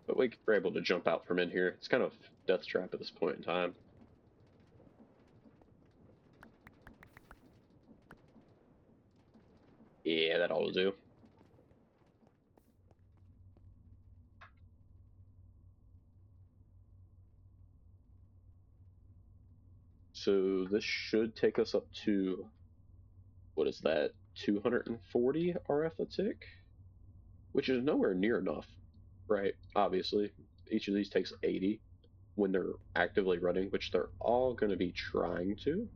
But we were able to jump out from in here. It's kind of death trap at this point in time. Yeah, that ought to do. So this should take us up to, what is that, 240 RF a tick? Which is nowhere near enough, right? Obviously, each of these takes 80 when they're actively running, which they're all going to be trying to,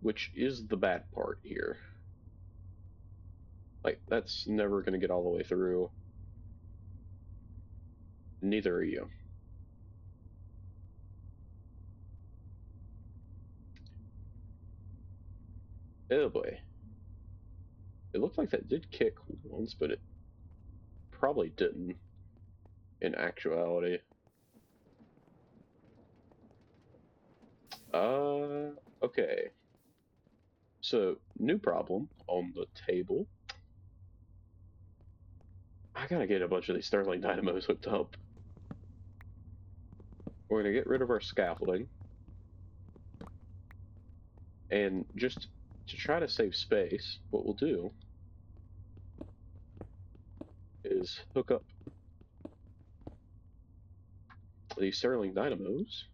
which is the bad part here. Like, that's never going to get all the way through. Neither are you. Oh boy. It looked like that did kick once, but it probably didn't in actuality. Okay. So, new problem on the table. I gotta get a bunch of these Sterling Dynamos hooked up. We're gonna get rid of our scaffolding. And just to try to save space, what we'll do is hook up these Sterling Dynamos.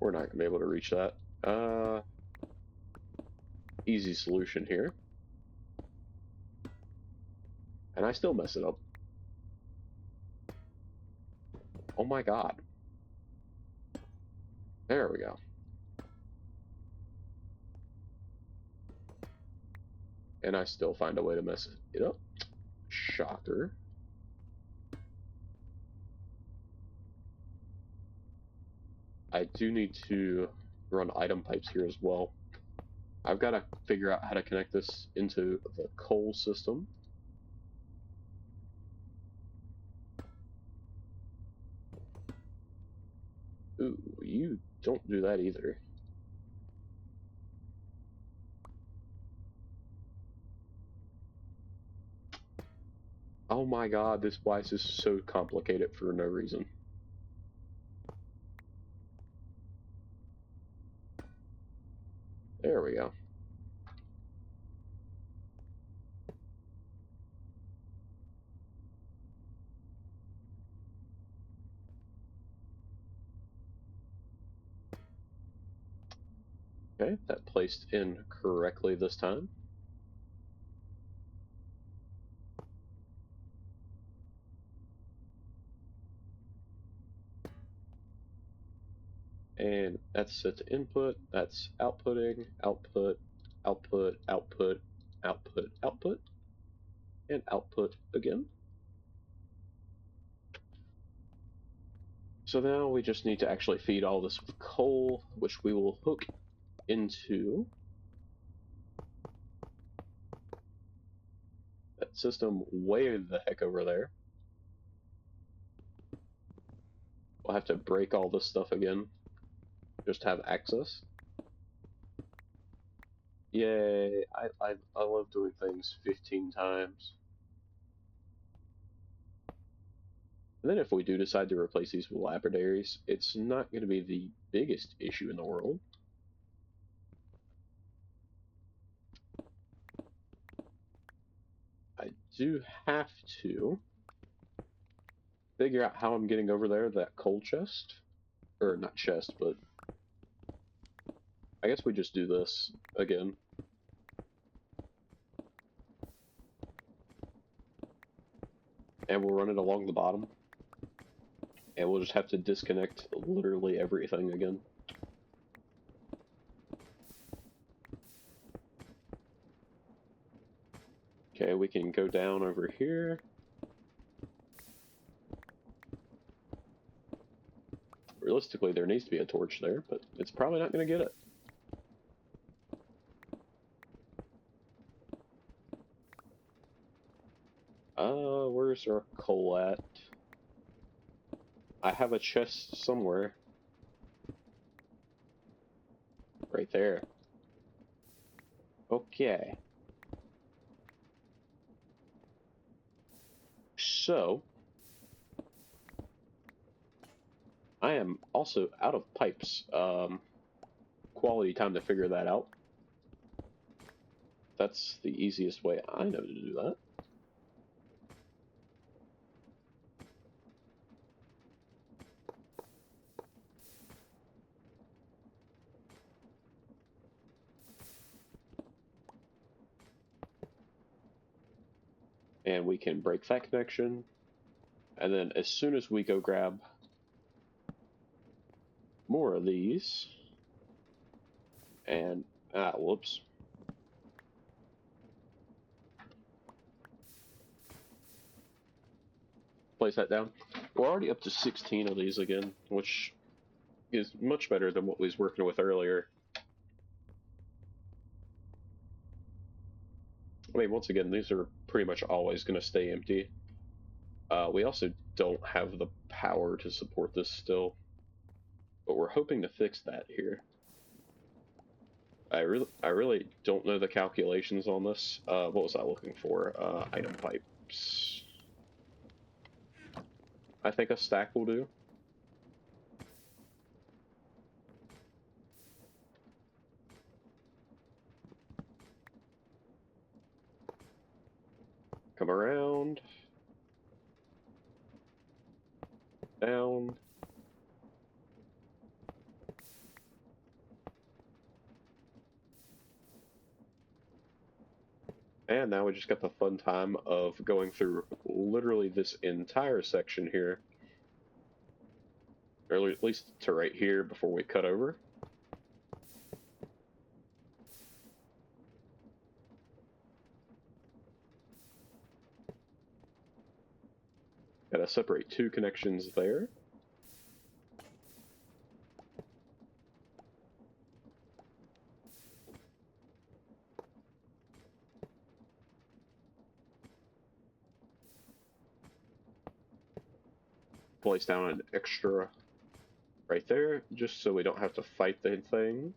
We're not gonna be able to reach that. Easy solution here. And I still mess it up. Oh my god. There we go. And I still find a way to mess it up. Shocker. I do need to run item pipes here as well. I've got to figure out how to connect this into the coal system. Ooh, you don't do that either. Oh my god, this splice is so complicated for no reason. There we go. Okay, that placed in correctly this time. And that's set to input, that's outputting, output, output, output, output, output, and output again. So now we just need to actually feed all this with coal, which we will hook into that system way the heck over there. We'll have to break all this stuff again, just to have access. Yay, I love doing things 15 times. And then if we do decide to replace these with lapidaries, it's not going to be the biggest issue in the world. I do have to figure out how I'm getting over there, that coal chest. Or not chest, but I guess we just do this again. And we'll run it along the bottom. And we'll just have to disconnect literally everything again. Okay, we can go down over here. Realistically, there needs to be a torch there, but it's probably not going to get it. Where's our coal at? I have a chest somewhere. Right there. Okay. So, I am also out of pipes. Quality time to figure that out. That's the easiest way I know to do that. And we can break that connection. And then as soon as we go grab more of these, and, whoops. Place that down. We're already up to 16 of these again, which is much better than what we was working with earlier. I mean, once again, these are pretty much always going to stay empty. We also don't have the power to support this still, but we're hoping to fix that here. I really don't know the calculations on this. What was I looking for? Item pipes. I think a stack will do. Come around. Down. And now we just got the fun time of going through literally this entire section here. Or at least to right here before we cut over. Gotta separate two connections there. Place down an extra right there, just so we don't have to fight the thing.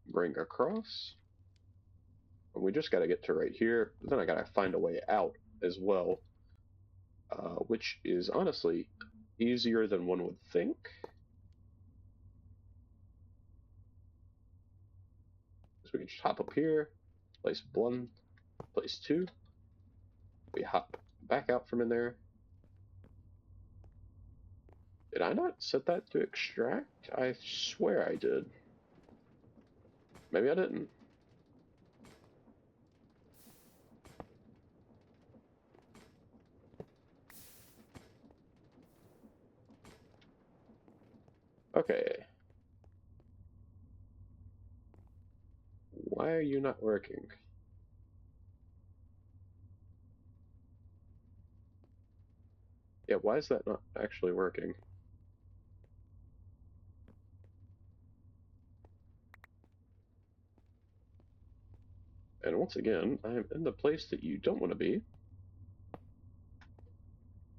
Bring across. And we just gotta get to right here. Then I gotta find a way out as well, which is honestly easier than one would think. So we can just hop up here, place one, place two. We hop back out from in there. Did I not set that to extract? I swear I did. Maybe I didn't. Okay. Why are you not working? Yeah, why is that not actually working? And once again, I am in the place that you don't want to be.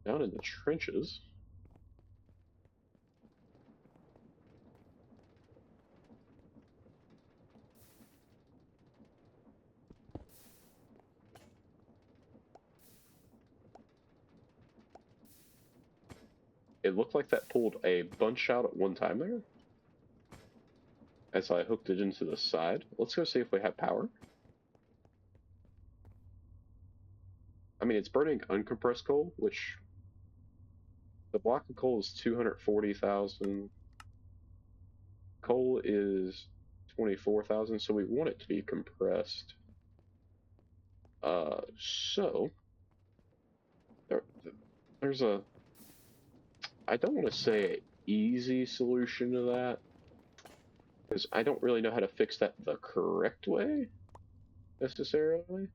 Down in the trenches. It looked like that pulled a bunch out at one time there. As I hooked it into the side. Let's go see if we have power. I mean, it's burning uncompressed coal, which the block of coal is 240,000. Coal is 24,000, so we want it to be compressed. So there's a, I don't want to say an easy solution to that, because I don't really know how to fix that the correct way, necessarily.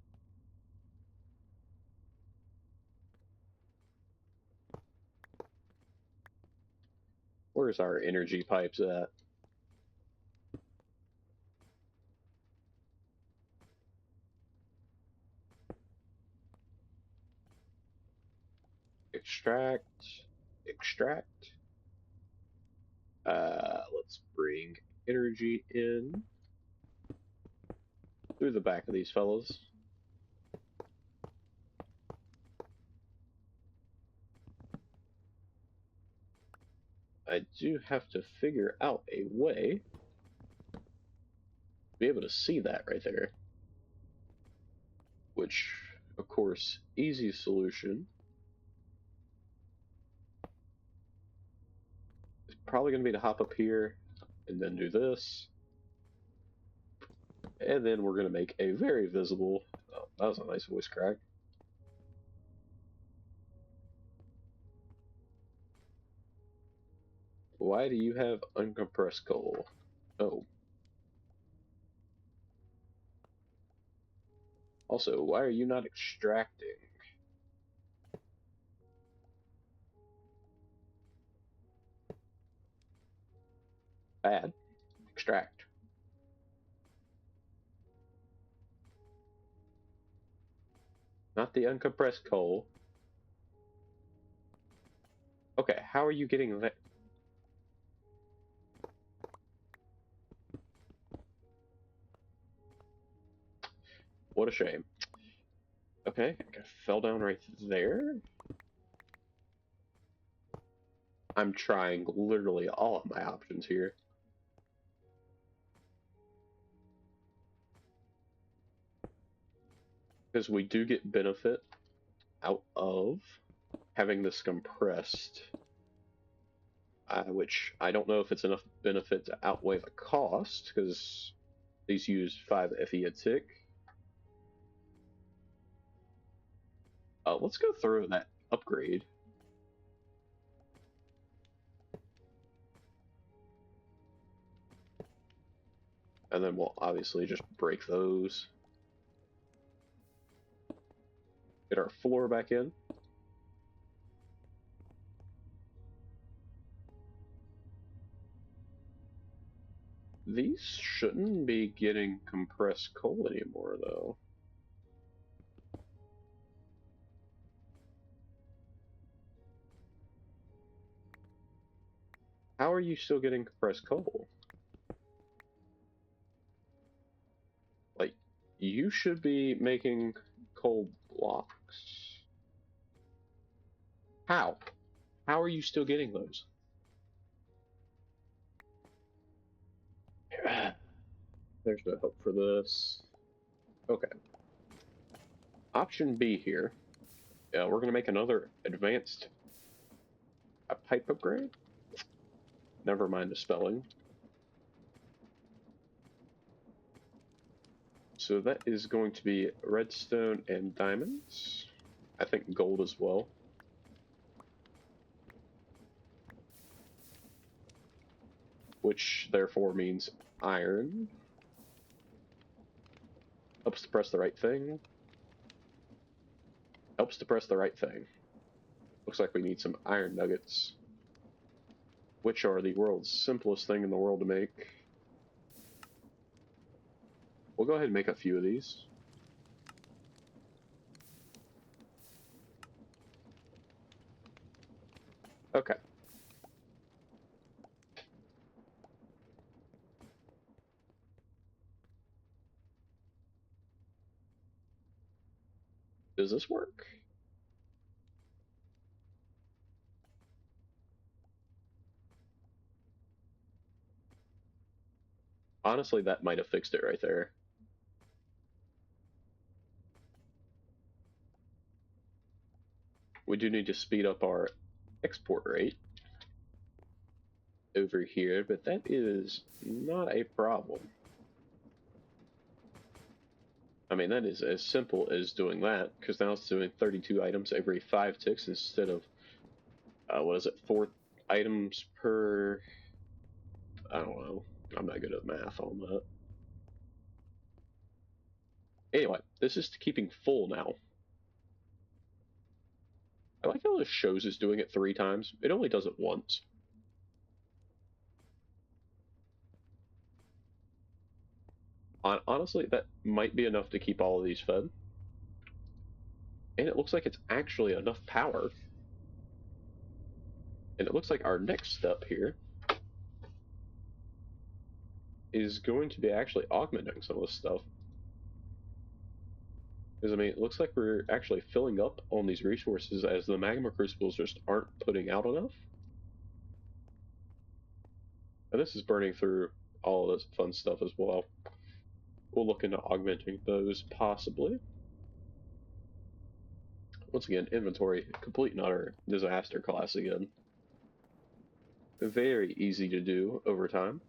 Where's our energy pipes at? Extract, extract. Let's bring energy in through the back of these fellas. I do have to figure out a way to be able to see that right there. Which, of course, easy solution is probably going to be to hop up here and then do this. And then we're going to make a very visible, oh, that was a nice voice crack. Why do you have uncompressed coal? Oh. Also, why are you not extracting? Bad. Extract. Not the uncompressed coal. Okay, how are you getting that? What a shame. Okay, I fell down right there. I'm trying literally all of my options here. Because we do get benefit out of having this compressed, which I don't know if it's enough benefit to outweigh the cost, because these use 5 FE a tick. Let's go through that upgrade. And then we'll obviously just break those. Get our floor back in. These shouldn't be getting compressed coal anymore, though. How are you still getting compressed coal? Like, you should be making coal blocks. How? How are you still getting those? There's no hope for this. Okay. Option B here. Yeah, we're going to make another advanced pipe upgrade. Never mind the spelling. So that is going to be redstone and diamonds. I think gold as well. Which therefore means iron. Helps to press the right thing. Helps to press the right thing. Looks like we need some iron nuggets, which are the world's simplest thing in the world to make. We'll go ahead and make a few of these. Okay. Does this work? Honestly, that might have fixed it right there. We do need to speed up our export rate over here, but that is not a problem. I mean, that is as simple as doing that, because now it's doing 32 items every 5 ticks instead of, what is it, 4 items per, I don't know. I'm not good at math on that. Anyway, this is keeping full now. I like how it shows it's doing it 3 times. It only does it once. Honestly, that might be enough to keep all of these fed. And it looks like it's actually enough power. And it looks like our next step here is going to be actually augmenting some of this stuff. Because, I mean, it looks like we're actually filling up on these resources as the magma crucibles just aren't putting out enough. And this is burning through all of this fun stuff as well. We'll look into augmenting those possibly. Once again, inventory, complete and utter disaster class again. Very easy to do over time.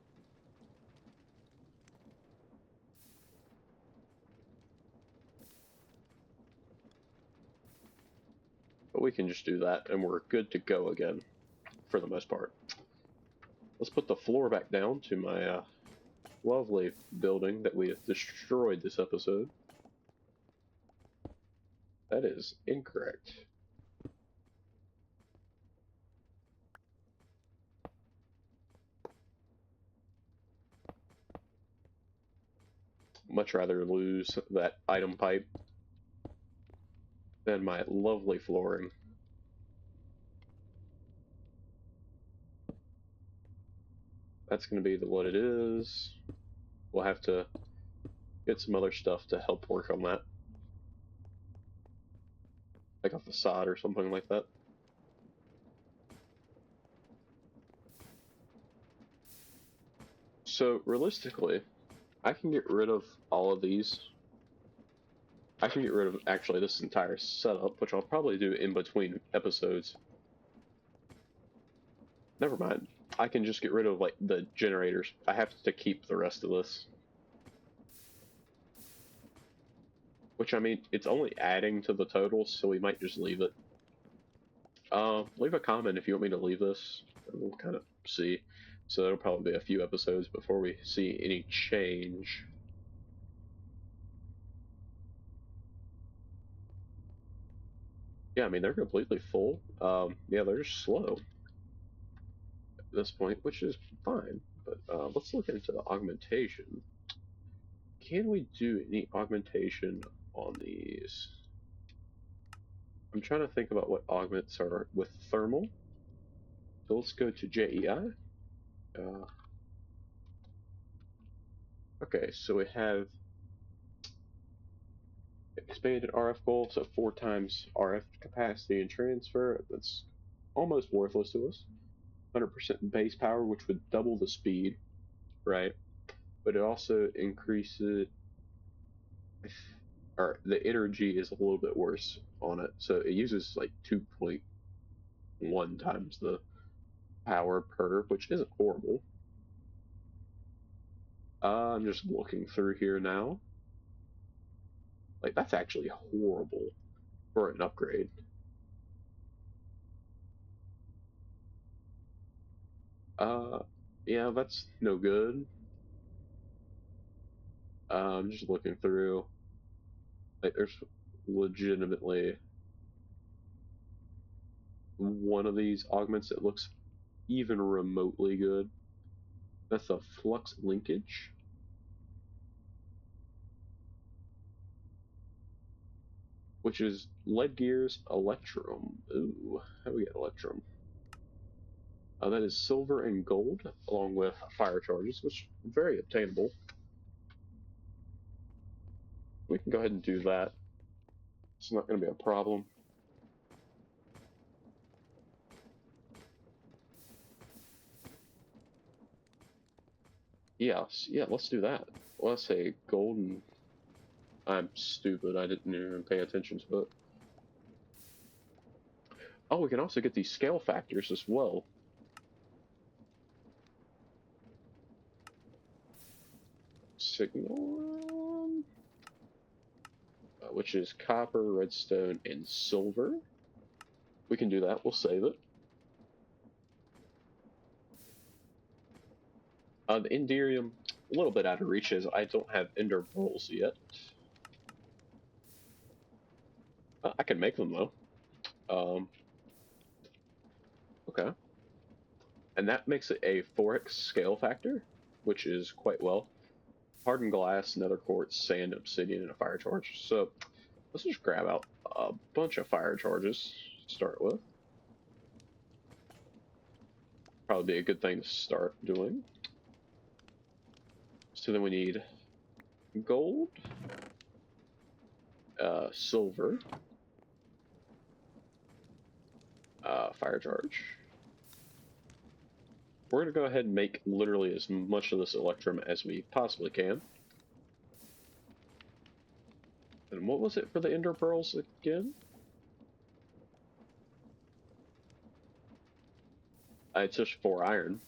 But we can just do that and we're good to go again for the most part. Let's put the floor back down to my lovely building that we have destroyed this episode. That is incorrect. Much rather lose that item pipe than my lovely flooring. That's going to be what it is. We'll have to get some other stuff to help work on that. Like a facade or something like that. So realistically, I can get rid of all of these. I can get rid of actually this entire setup, which I'll probably do in between episodes. Never mind. I can just get rid of like the generators. I have to keep the rest of this. Which, I mean, it's only adding to the total, so we might just leave it. Leave a comment if you want me to leave this. We'll kind of see. So it'll probably be a few episodes before we see any change. Yeah, I mean, they're completely full. Yeah, they're just slow at this point, which is fine. But let's look into the augmentation. Can we do any augmentation on these? I'm trying to think about what augments are with thermal. So let's go to JEI. Okay, so we have expanded RF goal, so 4 times RF capacity and transfer. That's almost worthless to us. 100% base power, which would double the speed, right? But it also increases, or the energy is a little bit worse on it. So it uses like 2.1 times the power per, which isn't horrible. I'm just looking through here now. Like, that's actually horrible for an upgrade. Yeah, that's no good. I'm just looking through. Like, there's legitimately one of these augments that looks even remotely good. That's a flux linkage, which is lead gears electrum. Ooh, how do we get electrum? That is silver and gold, along with fire charges, which is very obtainable. We can go ahead and do that. It's not going to be a problem. Yes, yeah, let's do that. Let's say golden. I'm stupid. I didn't even pay attention to it. Oh, we can also get these scale factors as well. Signal. which is copper, redstone, and silver. We can do that. We'll save it. The Enderium, a little bit out of reach as I don't have ender pearls yet. I can make them though. Okay. And that makes it a 4x scale factor, which is quite well. Hardened glass, nether quartz, sand, obsidian, and a fire charge. So let's just grab out a bunch of fire charges to start with. Probably be a good thing to start doing. So then we need gold, silver, fire charge. We're going to go ahead and make literally as much of this electrum as we possibly can. And what was it for the ender pearls again? It's just 4 iron.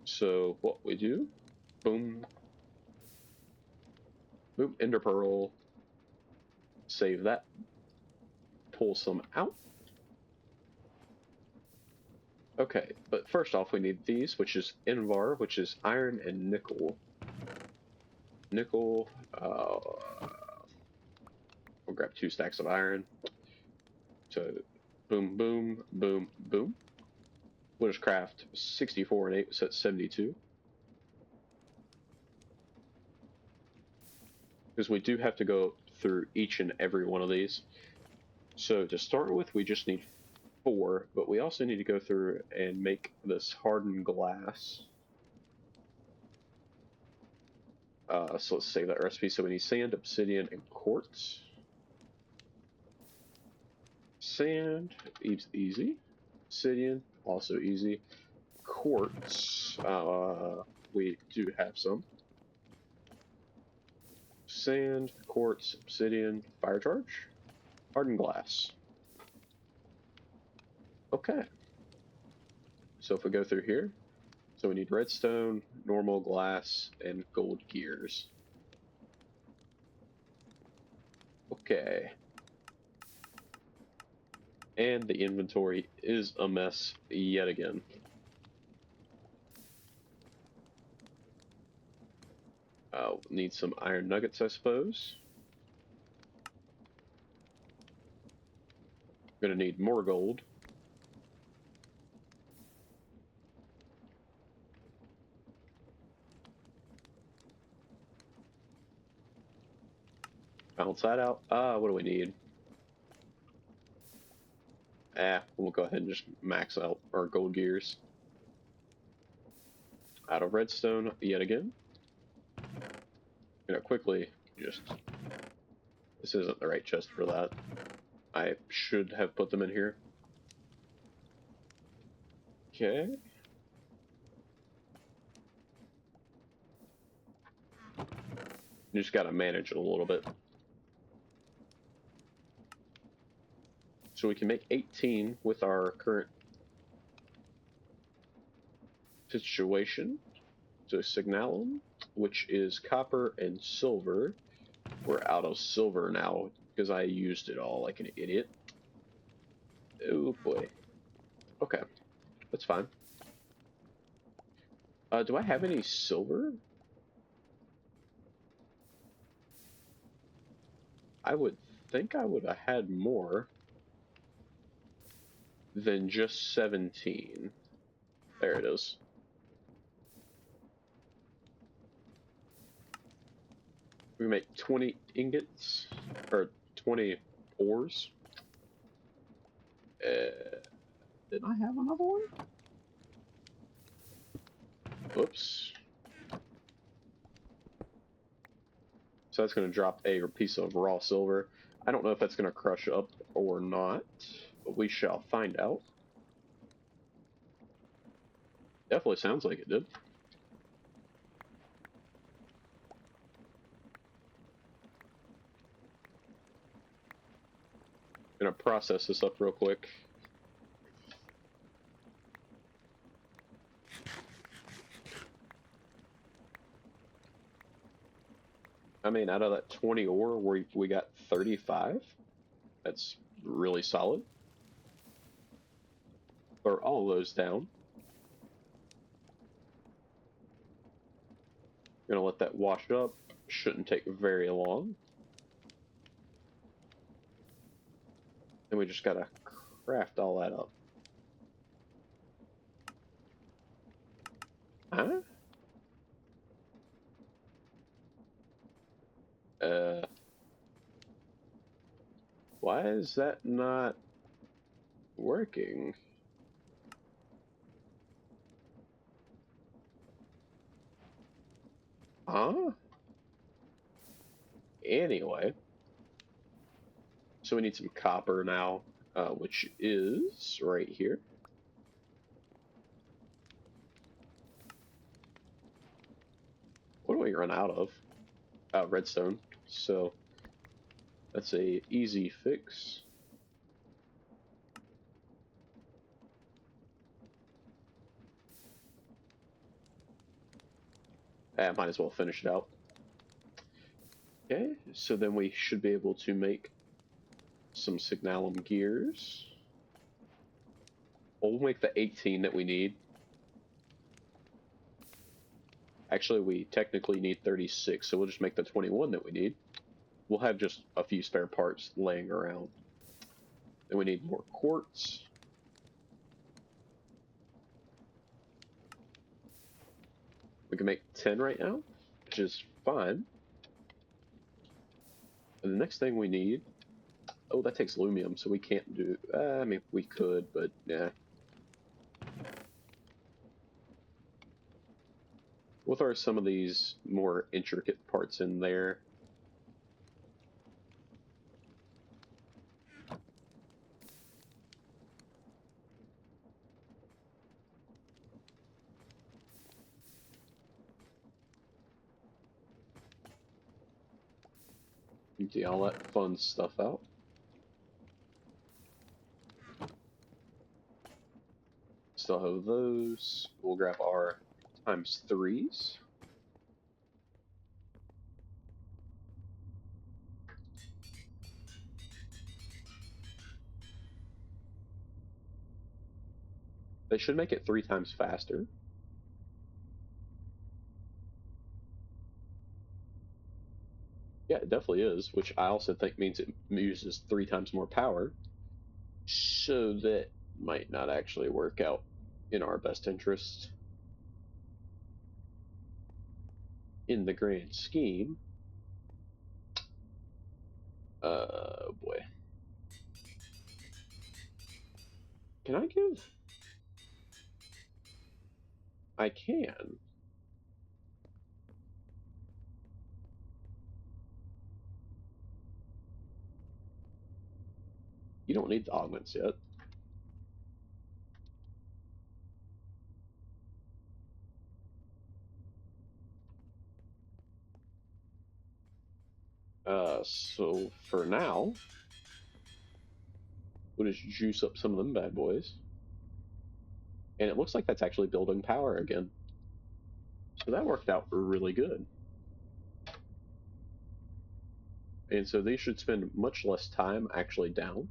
So what we do, boom, boom, ender pearl, save that, pull some out. Okay, but first off we need these, which is Invar, which is iron and nickel. Nickel, we'll grab 2 stacks of iron. So boom, boom, boom, boom. We'll just craft 64 and 8, so that's 72. Because we do have to go through each and every one of these. So to start with, we just need 4, but we also need to go through and make this hardened glass. So let's save that recipe. So we need sand, obsidian, and quartz. Sand, easy. Obsidian, also easy. Quartz, we do have some. Sand, quartz, obsidian, fire charge, hardened glass. Okay. So if we go through here, so we need redstone, normal glass, and gold gears. Okay. And the inventory is a mess yet again. Need some iron nuggets, I suppose. Gonna need more gold. Balance that out. What do we need? We'll go ahead and just max out our gold gears. Out of redstone yet again. Quickly, just... This isn't the right chest for that. I should have put them in here. Okay. You just gotta manage it a little bit. So we can make 18 with our current situation. So signalum, which is copper and silver. We're out of silver now because I used it all like an idiot. Oh boy. Okay, that's fine. Do I have any silver? I would think I would have had more than just 17. There it is. We make 20 ingots, or 20 ores. Did I have another one? Oops. So that's going to drop a piece of raw silver. I don't know if that's going to crush up or not, but we shall find out. Definitely sounds like it did. I'm going to process this up real quick. I mean, out of that 20 ore, we got 35. That's really solid. Throw all those down. Gonna let that wash up. Shouldn't take very long. And we just gotta craft all that up. Huh? Why is that not working? Huh? Anyway. So we need some copper now, which is right here. What do we run out of? Redstone. So that's a easy fix. Might as well finish it out. Okay, so then we should be able to make some signalum gears. We'll make the 18 that we need. Actually, we technically need 36, so we'll just make the 21 that we need. We'll have just a few spare parts laying around. Then we need more quartz. We can make 10 right now, which is fine. And the next thing we need, oh, that takes aluminum, so we can't do, I mean, we could, but yeah. We'll throw some of these more intricate parts in there. Empty all that fun stuff out. Still have those. We'll grab our ×3s. They should make it 3 times faster. Yeah, it definitely is, which I also think means it uses 3 times more power. So that might not actually work out in our best interest in the grand scheme. Boy. Can I give? I can. You don't need the augments yet. So for now, we'll just juice up some of them bad boys. And it looks like that's actually building power again. So that worked out really good. And so they should spend much less time actually down.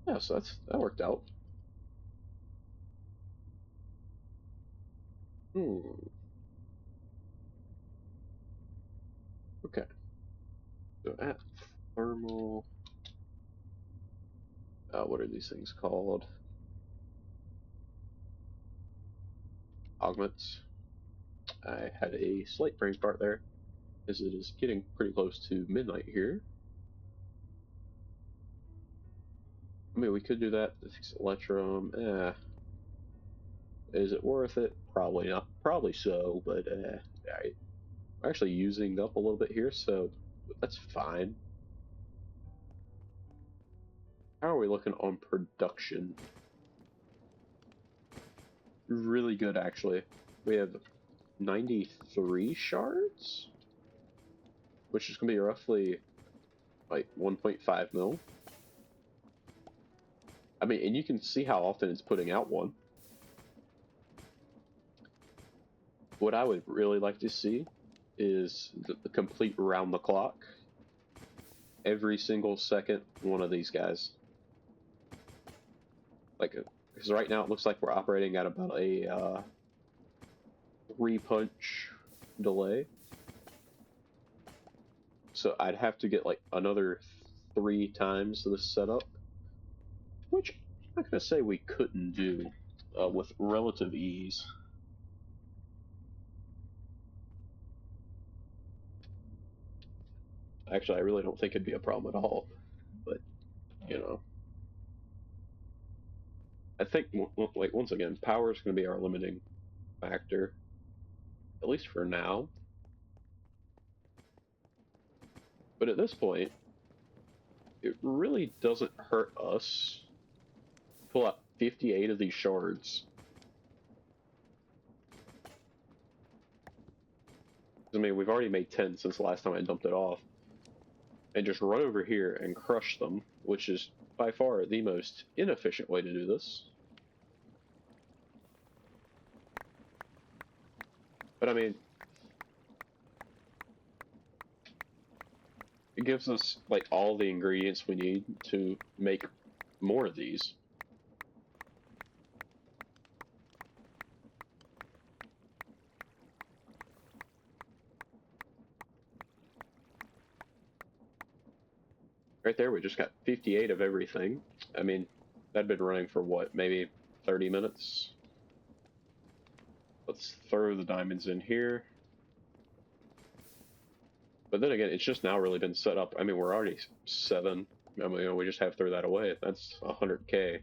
Yeah, so that worked out. Okay. So at thermal, what are these things called? Augments. I had a slight brain fart there, as it is getting pretty close to midnight here. I mean, we could do that. Fix Electrum. Is it worth it? Probably not. Probably so, but we're actually using up a little bit here, so that's fine. How are we looking on production? Really good, actually. We have 93 shards, which is going to be roughly like 1.5 mil. I mean, and you can see how often it's putting out one. What I would really like to see is the complete round the clock. Every single second, one of these guys. Like, because right now it looks like we're operating at about a 3-punch delay. So I'd have to get like another 3 times this setup, which I'm not gonna say we couldn't do with relative ease. Actually, I really don't think it'd be a problem at all. But you know, I think like once again, power is going to be our limiting factor, at least for now. But at this point, it really doesn't hurt us to pull out 58 of these shards. I mean, we've already made 10 since the last time I dumped it off. And just run over here and crush them, which is by far the most inefficient way to do this. But I mean, it gives us like all the ingredients we need to make more of these. Right there, we just got 58 of everything. I mean, that'd been running for what, maybe 30 minutes? Let's throw the diamonds in here. But then again, it's just now really been set up. I mean, we're already 7. I mean, we just have to throw that away. That's 100k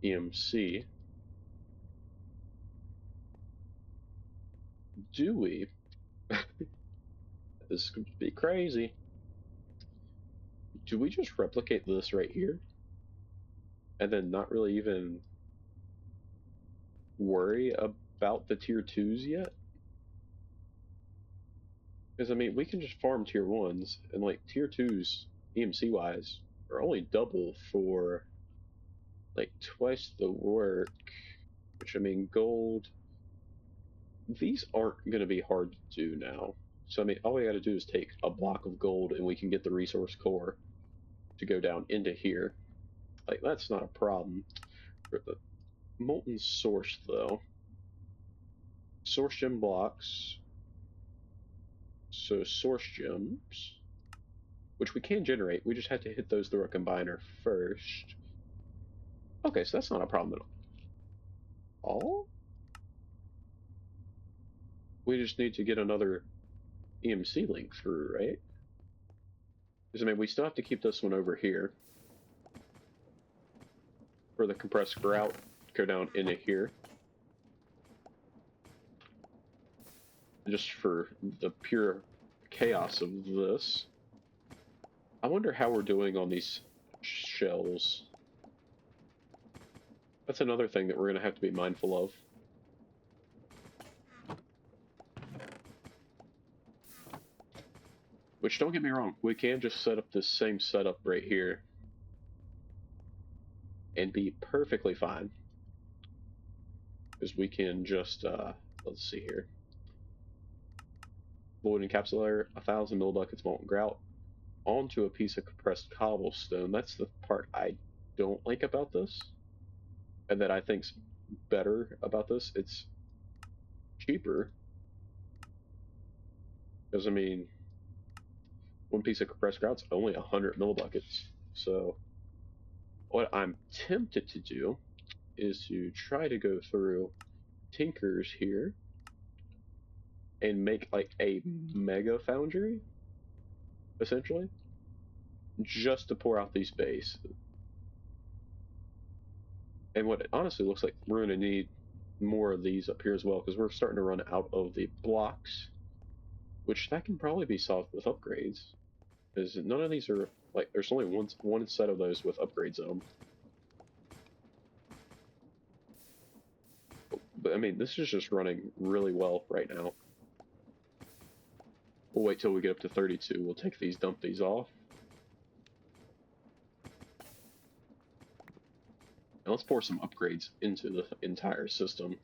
EMC. Do we? This could be crazy. Do we just replicate this right here? And then not really even worry about the tier 2s yet? Because, I mean, we can just farm tier 1s, and, like, tier 2s, EMC-wise, are only double for, like, twice the work. Which, I mean, gold... These aren't going to be hard to do now. So, I mean, all we got to do is take a block of gold, and we can get the resource core to go down into here. Like, that's not a problem. For the molten source, though... Source gem blocks... So, source gems... which we can generate. We just have to hit those through a combiner first. Okay, so that's not a problem at all. We just need to get another EMC link through, right? Because, I mean, we still have to keep this one over here. For the compressed grout, go down into here. Just for the pure chaos of this. I wonder how we're doing on these shells. That's another thing that we're going to have to be mindful of. Which, don't get me wrong, we can just set up this same setup right here and be perfectly fine. Because we can just, let's see here. Void encapsulator, 1,000 millibuckets molten grout onto a piece of compressed cobblestone. That's the part I don't like about this. And that I think's better about this. It's cheaper. Because, I mean, one piece of compressed grout's only 100 millibuckets. So, what I'm tempted to do is to try to go through Tinker's here and make like a mega foundry, essentially, just to pour out these base. And what it honestly looks like we're going to need more of these up here as well, because we're starting to run out of the blocks, which that can probably be solved with upgrades, because none of these are, like, there's only one set of those with upgrades in them. But, I mean, this is just running really well right now. We'll wait till we get up to 32. We'll take these, dump these off. And let's pour some upgrades into the entire system.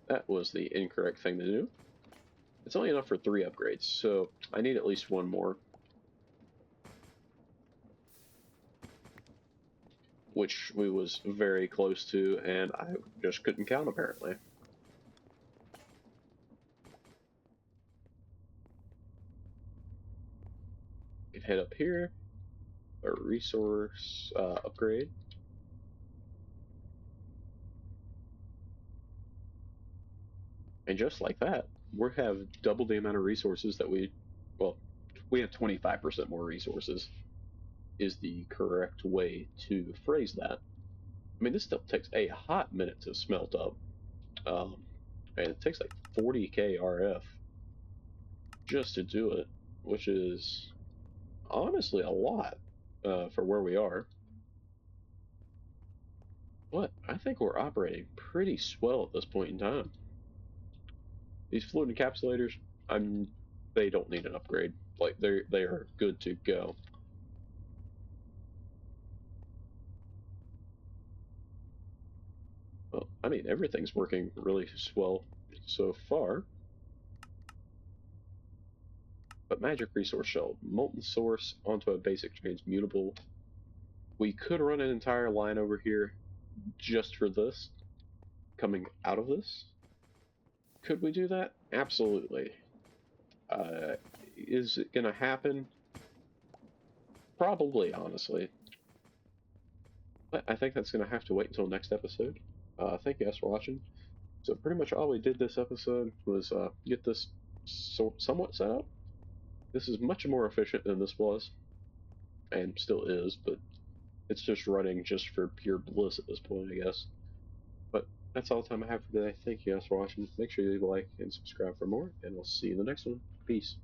That was the incorrect thing to do. It's only enough for 3 upgrades, so I need at least one more, which we was very close to, and I just couldn't count apparently. We can head up here, a resource upgrade. And just like that, we have double the amount of resources that well, we have 25% more resources, is the correct way to phrase that. I mean, this stuff takes a hot minute to smelt up. Um, and it takes like 40k RF just to do it, which is honestly a lot for where we are. But I think we're operating pretty swell at this point in time. These fluid encapsulators, I'm they don't need an upgrade. Like they are good to go. Well, I mean everything's working really swell so far. But magic resource shell, molten source onto a basic transmutable. We could run an entire line over here just for this, coming out of this. Could we do that? Absolutely. Is it going to happen? Probably, honestly. But I think that's going to have to wait until next episode. Thank you guys for watching. So pretty much all we did this episode was get this somewhat set up. This is much more efficient than this was, and still is, but it's just running just for pure bliss at this point, I guess. But that's all the time I have for today. Thank you guys for watching. Make sure you leave a like and subscribe for more, and we'll see you in the next one. Peace.